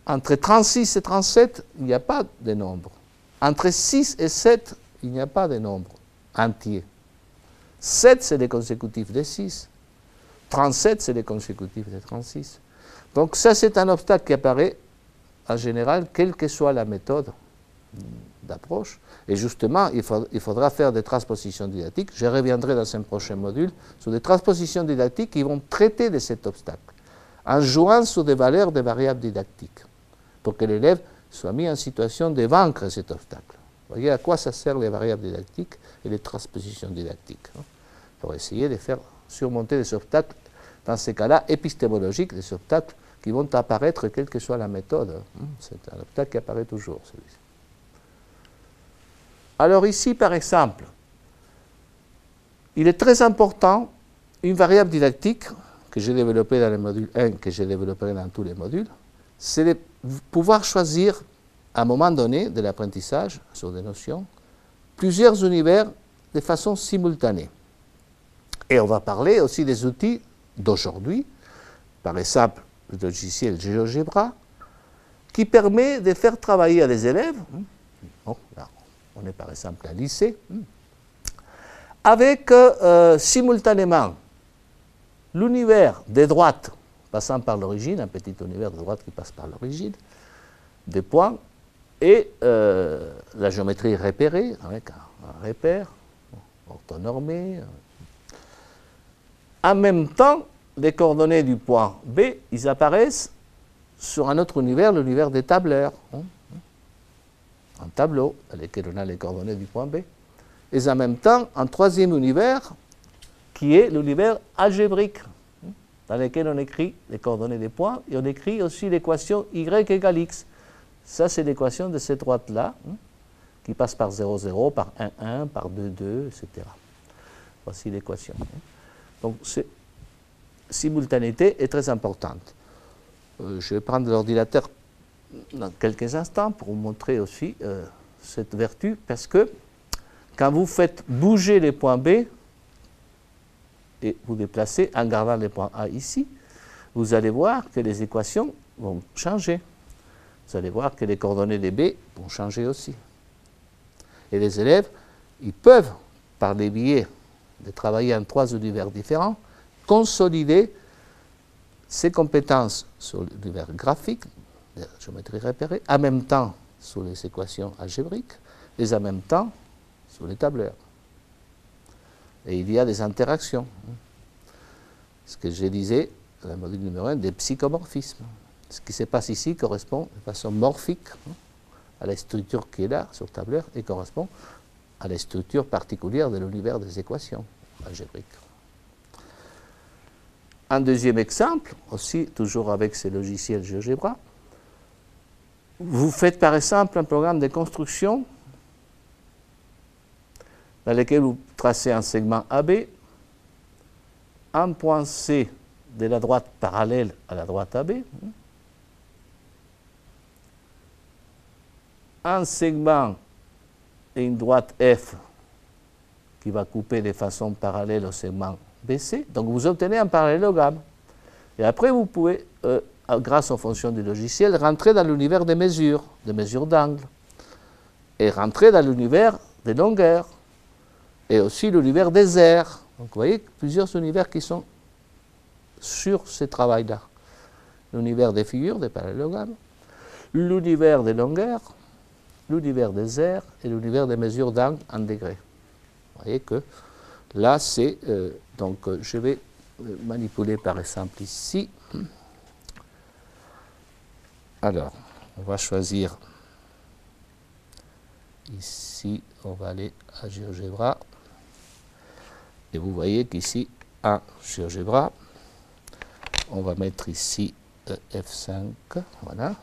Entre 36 et 37, il n'y a pas de nombre. Entre 6 et 7, il n'y a pas de nombre entier. 7, c'est les consécutifs de 6. 37, c'est les consécutifs de 36. Donc ça, c'est un obstacle qui apparaît en général, quelle que soit la méthode d'approche. Et justement, il faudra faire des transpositions didactiques. Je reviendrai dans un prochain module sur des transpositions didactiques qui vont traiter de cet obstacle, en jouant sur des valeurs de variables didactiques, pour que l'élève soit mis en situation de vaincre cet obstacle. Vous voyez à quoi ça sert les variables didactiques et les transpositions didactiques, pour essayer de faire surmonter des obstacles, dans ces cas-là épistémologiques, des obstacles qui vont apparaître quelle que soit la méthode. C'est un obstacle qui apparaît toujours, celui-ci. Alors ici, par exemple, il est très important, une variable didactique que j'ai développée dans le module 1, que j'ai développée dans tous les modules, c'est de pouvoir choisir, à un moment donné de l'apprentissage, sur des notions, plusieurs univers de façon simultanée. Et on va parler aussi des outils d'aujourd'hui, par exemple le logiciel GeoGebra, qui permet de faire travailler à des élèves, bon, là, on est par exemple à lycée, avec simultanément l'univers des droites passant par l'origine, un petit univers de droite qui passe par l'origine, des points, et la géométrie repérée, avec un repère orthonormé. En même temps, les coordonnées du point B, ils apparaissent sur un autre univers, l'univers des tableurs. Un tableau dans lequel on a les coordonnées du point B. Et en même temps, un troisième univers qui est l'univers algébrique, dans lequel on écrit les coordonnées des points et on écrit aussi l'équation y égale x. Ça, c'est l'équation de cette droite-là, qui passe par 0, 0, par 1, 1, par 2, 2, etc. Voici l'équation. Donc, cette simultanéité est très importante. Je vais prendre l'ordinateur dans quelques instants pour vous montrer aussi cette vertu, parce que quand vous faites bouger les points B et vous déplacez en gardant les points A ici, vous allez voir que les équations vont changer. Vous allez voir que les coordonnées des B vont changer aussi. Et les élèves, ils peuvent, par les biais de travailler en 3 univers différents, consolider ces compétences sur l'univers graphique, de la géométrie repérée, en même temps sur les équations algébriques, et en même temps sur les tableurs. Et il y a des interactions. Ce que je disais, dans le module numéro 1, des psychomorphismes. Ce qui se passe ici correspond de façon morphique à la structure qui est là, sur tableur, et correspond à la structure particulière de l'univers des équations algébriques. Un deuxième exemple, aussi toujours avec ces logiciels GeoGebra, vous faites par exemple un programme de construction dans lequel vous tracez un segment AB, un point C de la droite parallèle à la droite AB, un segment et une droite F qui va couper de façon parallèle au segment BC. Donc vous obtenez un parallélogramme. Et après, vous pouvez, grâce aux fonctions du logiciel, rentrer dans l'univers des mesures d'angle, et rentrer dans l'univers des longueurs, et aussi l'univers des aires. Donc vous voyez plusieurs univers qui sont sur ce travail-là. L'univers des figures, des parallélogrammes, l'univers des longueurs, l'univers des aires et l'univers des mesures d'angle en degrés. Vous voyez que là, c'est... donc, je vais manipuler par exemple ici. Alors, on va choisir ici, on va aller à GeoGebra. Et vous voyez qu'ici, à GeoGebra, on va mettre ici F5, voilà.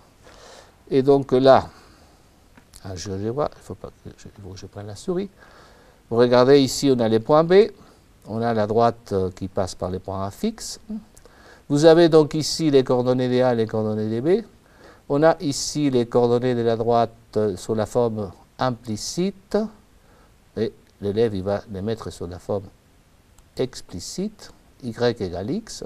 Et donc là, à GeoGebra, il faut que je prenne la souris. Vous regardez ici, on a les points B, on a la droite qui passe par les points A fixes. Vous avez donc ici les coordonnées des A et les coordonnées des B. On a ici les coordonnées de la droite sous la forme implicite, et l'élève il va les mettre sous la forme explicite, y égale x,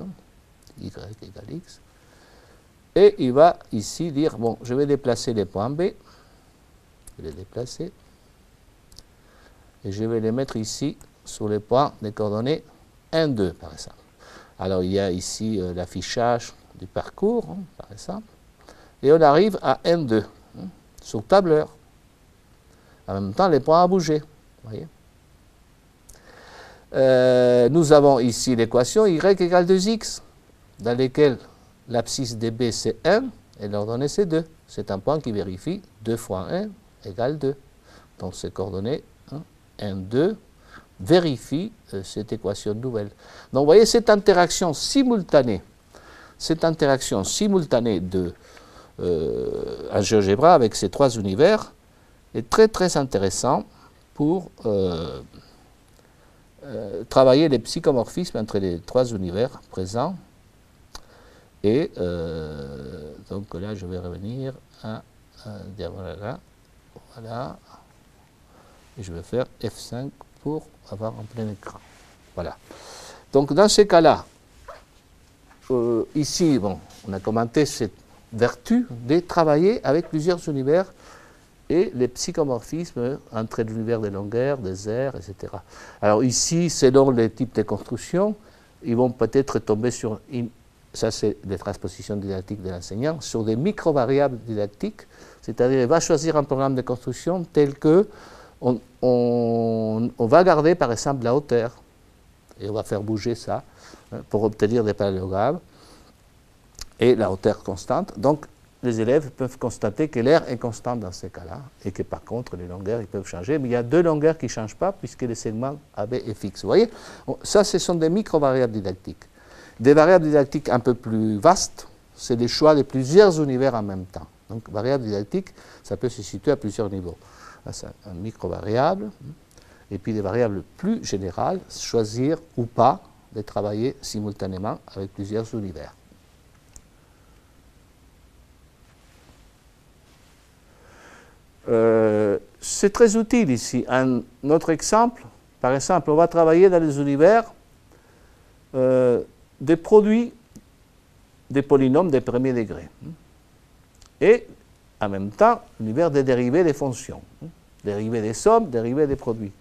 et il va ici dire, bon, je vais déplacer les points B, je vais les déplacer, et je vais les mettre ici sur les points des coordonnées 1, 2, par exemple. Alors, il y a ici l'affichage du parcours, par exemple, et on arrive à N2, sur tableur. En même temps, les points à bouger, voyez. Nous avons ici l'équation y égale 2x, dans laquelle l'abscisse de B c'est 1 et l'ordonnée c'est 2. C'est un point qui vérifie 2 fois 1 égale 2. Donc ces coordonnées 1, 2 vérifient cette équation nouvelle. Donc vous voyez cette interaction simultanée de un GeoGebra avec ces trois univers est très très intéressant pour travailler les psychomorphismes entre les trois univers présents. Et donc là, je vais revenir à voilà, et je vais faire F5 pour avoir en plein écran. Voilà. Donc dans ces cas-là, ici, bon, on a commenté cette vertu de travailler avec plusieurs univers et les psychomorphismes entre l'univers des longueurs, des aires, etc. Alors ici, selon les types de construction, ils vont peut-être tomber sur, ça c'est les transpositions didactiques de l'enseignant, sur des micro-variables didactiques, c'est-à-dire il va choisir un programme de construction tel que on va garder par exemple la hauteur, et on va faire bouger ça pour obtenir des parallélogrammes, et la hauteur constante. Donc, les élèves peuvent constater que l'air est constant dans ces cas-là, et que par contre, les longueurs, ils peuvent changer. Mais il y a deux longueurs qui ne changent pas, puisque le segment AB est fixe. Vous voyez, ça, ce sont des micro-variables didactiques. Des variables didactiques un peu plus vastes, c'est le choix de plusieurs univers en même temps. Donc, variable didactique, ça peut se situer à plusieurs niveaux. C'est un micro-variable, et puis des variables plus générales, choisir ou pas de travailler simultanément avec plusieurs univers. C'est très utile ici. Un autre exemple, par exemple, on va travailler dans les univers des produits des polynômes des premiers degrés. Et en même temps, l'univers des dérivés des fonctions. Dérivés des sommes, dérivés des produits.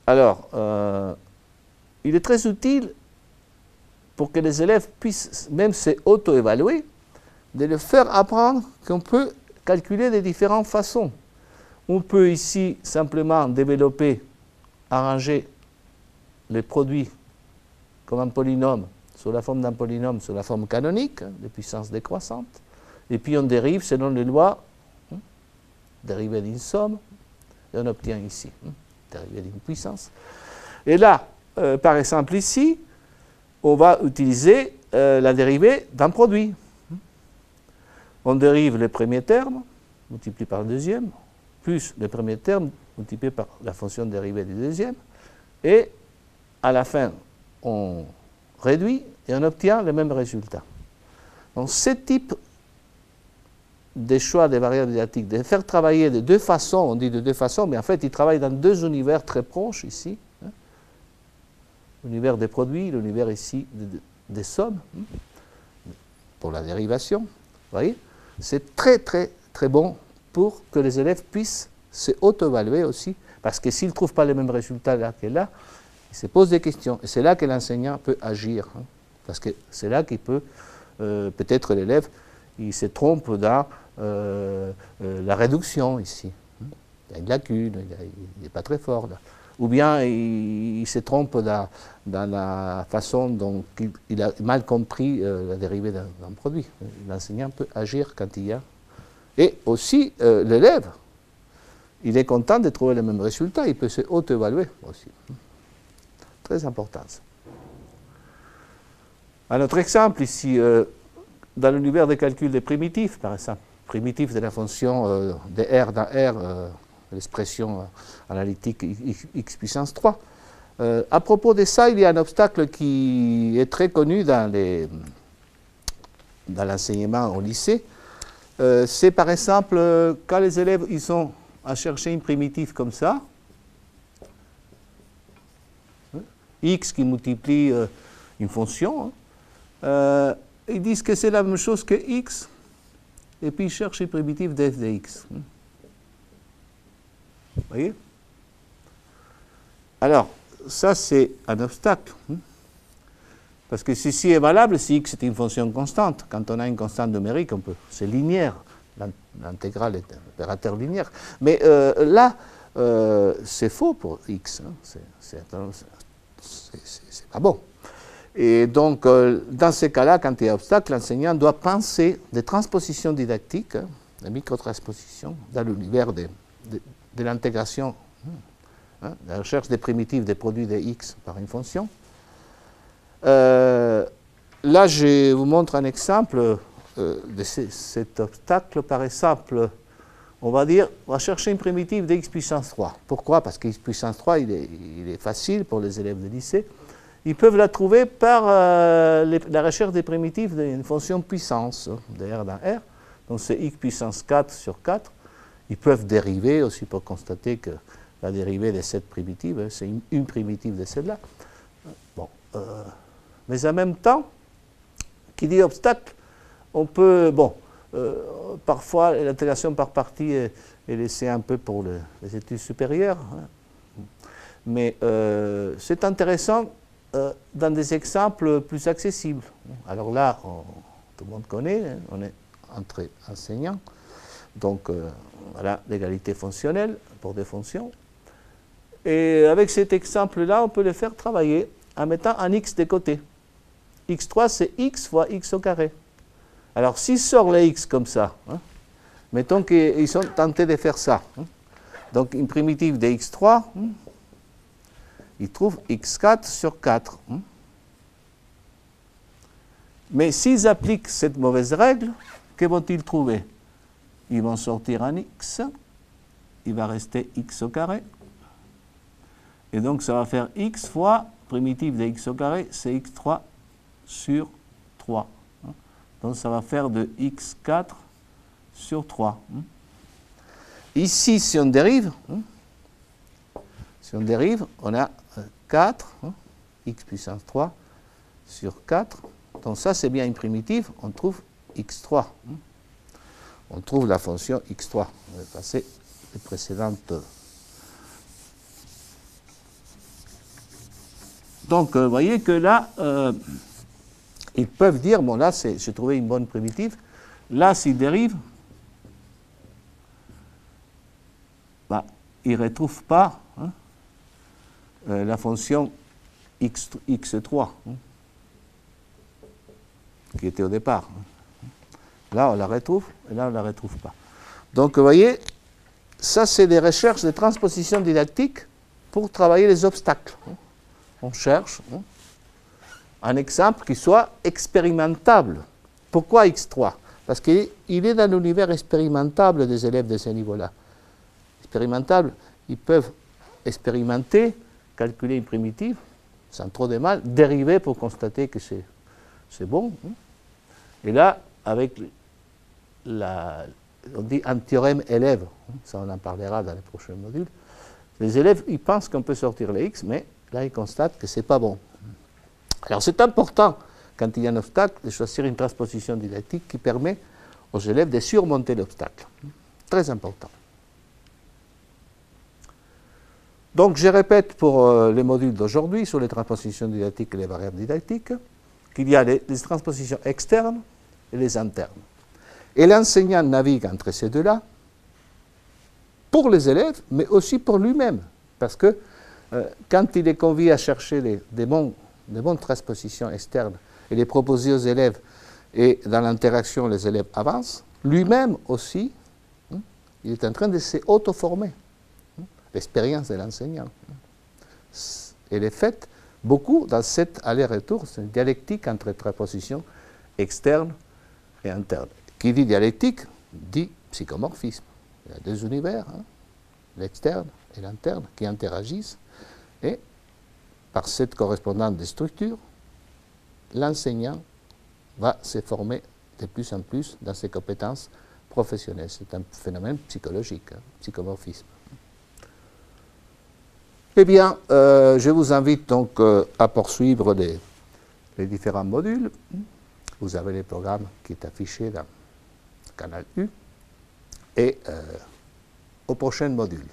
Alors, il est très utile pour que les élèves puissent même se auto-évaluer, de leur faire apprendre qu'on peut calculer de différentes façons. On peut ici simplement développer, arranger les produits comme un polynôme, sous la forme d'un polynôme, sous la forme canonique, de puissance décroissante, et puis on dérive selon les lois, dérivée d'une somme, et on obtient ici, dérivée d'une puissance. Et là, par exemple ici, on va utiliser la dérivée d'un produit. On dérive le premier terme, multiplié par le deuxième, plus le premier terme, multiplié par la fonction dérivée du deuxième, et à la fin, on réduit et on obtient le même résultat. Donc, ce type de choix des variables didactiques, de faire travailler de deux façons, on dit de deux façons, mais en fait, ils travaillent dans deux univers très proches ici. L'univers des produits, l'univers ici des sommes, pour la dérivation. Vous voyez, c'est très, très, très bon pour que les élèves puissent se auto-évaluer aussi, parce que s'ils ne trouvent pas les mêmes résultats là que là, ils se posent des questions. Et c'est là que l'enseignant peut agir, parce que c'est là qu'il peut, peut-être l'élève, il se trompe dans la réduction ici. Il y a une lacune, il n'est pas très fort là. ou bien il se trompe dans la façon dont il a mal compris la dérivée d'un produit. L'enseignant peut agir quand il y a... Et aussi, l'élève, il est content de trouver le même résultat, il peut se auto-évaluer aussi. Très important ça. Un autre exemple ici, dans l'univers des calculs des primitifs, par exemple, primitifs de la fonction de R dans R, l'expression analytique x puissance 3. À propos de ça, il y a un obstacle qui est très connu dans l'enseignement au lycée. C'est par exemple quand les élèves ils sont à chercher une primitive comme ça, x qui multiplie une fonction, ils disent que c'est la même chose que x, et puis ils cherchent une primitive de f de x. Vous voyez? Alors, ça c'est un obstacle. Parce que ceci est valable si x est une fonction constante. Quand on a une constante numérique, c'est linéaire. L'intégrale est un opérateur linéaire. Mais là, c'est faux pour x. C'est pas bon. Et donc, dans ces cas-là, quand il y a obstacle, l'enseignant doit penser des transpositions didactiques, des microtranspositions, dans l'univers de l'intégration, la recherche des primitives des produits de x par une fonction. Là, je vous montre un exemple de cet obstacle. Par exemple, on va chercher une primitive de x puissance 3. Pourquoi? Parce que x puissance 3, il est facile pour les élèves de lycée. Ils peuvent la trouver par la recherche des primitives d'une fonction puissance de R dans R. Donc c'est x puissance 4 sur 4. Ils peuvent dériver aussi pour constater que la dérivée de cette primitive, c'est une primitive de celle-là. Bon, mais en même temps, qui dit obstacle, on peut, parfois l'intégration par partie est laissée un peu pour les études supérieures, mais c'est intéressant dans des exemples plus accessibles. Alors là, tout le monde connaît, on est entre enseignants, donc voilà l'égalité fonctionnelle pour des fonctions. Et avec cet exemple-là, on peut le faire travailler en mettant un x de côté. x3, c'est x fois x au carré. Alors, s'il sort les x comme ça, mettons qu'ils sont tentés de faire ça. Donc, une primitive de x3, ils trouvent x4 sur 4. Mais s'ils appliquent cette mauvaise règle, que vont-ils trouver? Ils vont sortir un x, il va rester x au carré. Et donc, ça va faire x fois primitive de x au carré, c'est x3 sur 3. Donc, ça va faire de x4 sur 3. Ici, si on dérive, on a 4, x puissance 3 sur 4. Donc, ça, c'est bien une primitive. On trouve x3. On trouve la fonction x3. On va passer les précédentes. Donc, vous voyez que là, ils peuvent dire, bon là, j'ai trouvé une bonne primitive. Là, s'ils dérivent, ils ne retrouvent pas la fonction x3, qui était au départ. Là, on la retrouve, et là, on ne la retrouve pas. Donc, vous voyez, ça, c'est des recherches de transposition didactique pour travailler les obstacles. On cherche un exemple qui soit expérimentable. Pourquoi x3? Parce qu'il est dans l'univers expérimentable des élèves de ce niveau-là. Expérimentable, ils peuvent expérimenter, calculer une primitive, sans trop de mal, dériver pour constater que c'est bon. Et là, avec on dit un théorème élève, ça on en parlera dans les prochains modules, les élèves, ils pensent qu'on peut sortir les x, mais là, ils constatent que ce n'est pas bon. Alors, c'est important, quand il y a un obstacle, de choisir une transposition didactique qui permet aux élèves de surmonter l'obstacle. Très important. Donc, je répète pour les modules d'aujourd'hui sur les transpositions didactiques et les variables didactiques, qu'il y a les transpositions externes et les internes. Et l'enseignant navigue entre ces deux-là pour les élèves, mais aussi pour lui-même, parce que quand il est convié à chercher des bonnes transpositions externes et les proposer aux élèves, et dans l'interaction, les élèves avancent, lui-même aussi, il est en train de s'auto-former. L'expérience de l'enseignant. Elle est faite beaucoup dans cet aller-retour, c'est une dialectique entre transpositions externes et internes. Qui dit dialectique, dit psychomorphisme. Il y a deux univers, l'externe et l'interne, qui interagissent, et par cette correspondance des structures, l'enseignant va se former de plus en plus dans ses compétences professionnelles. C'est un phénomène psychologique, psychomorphisme. Eh bien, je vous invite donc à poursuivre les différents modules. Vous avez les programmes qui est affiché dans Canal U. Et au prochain module.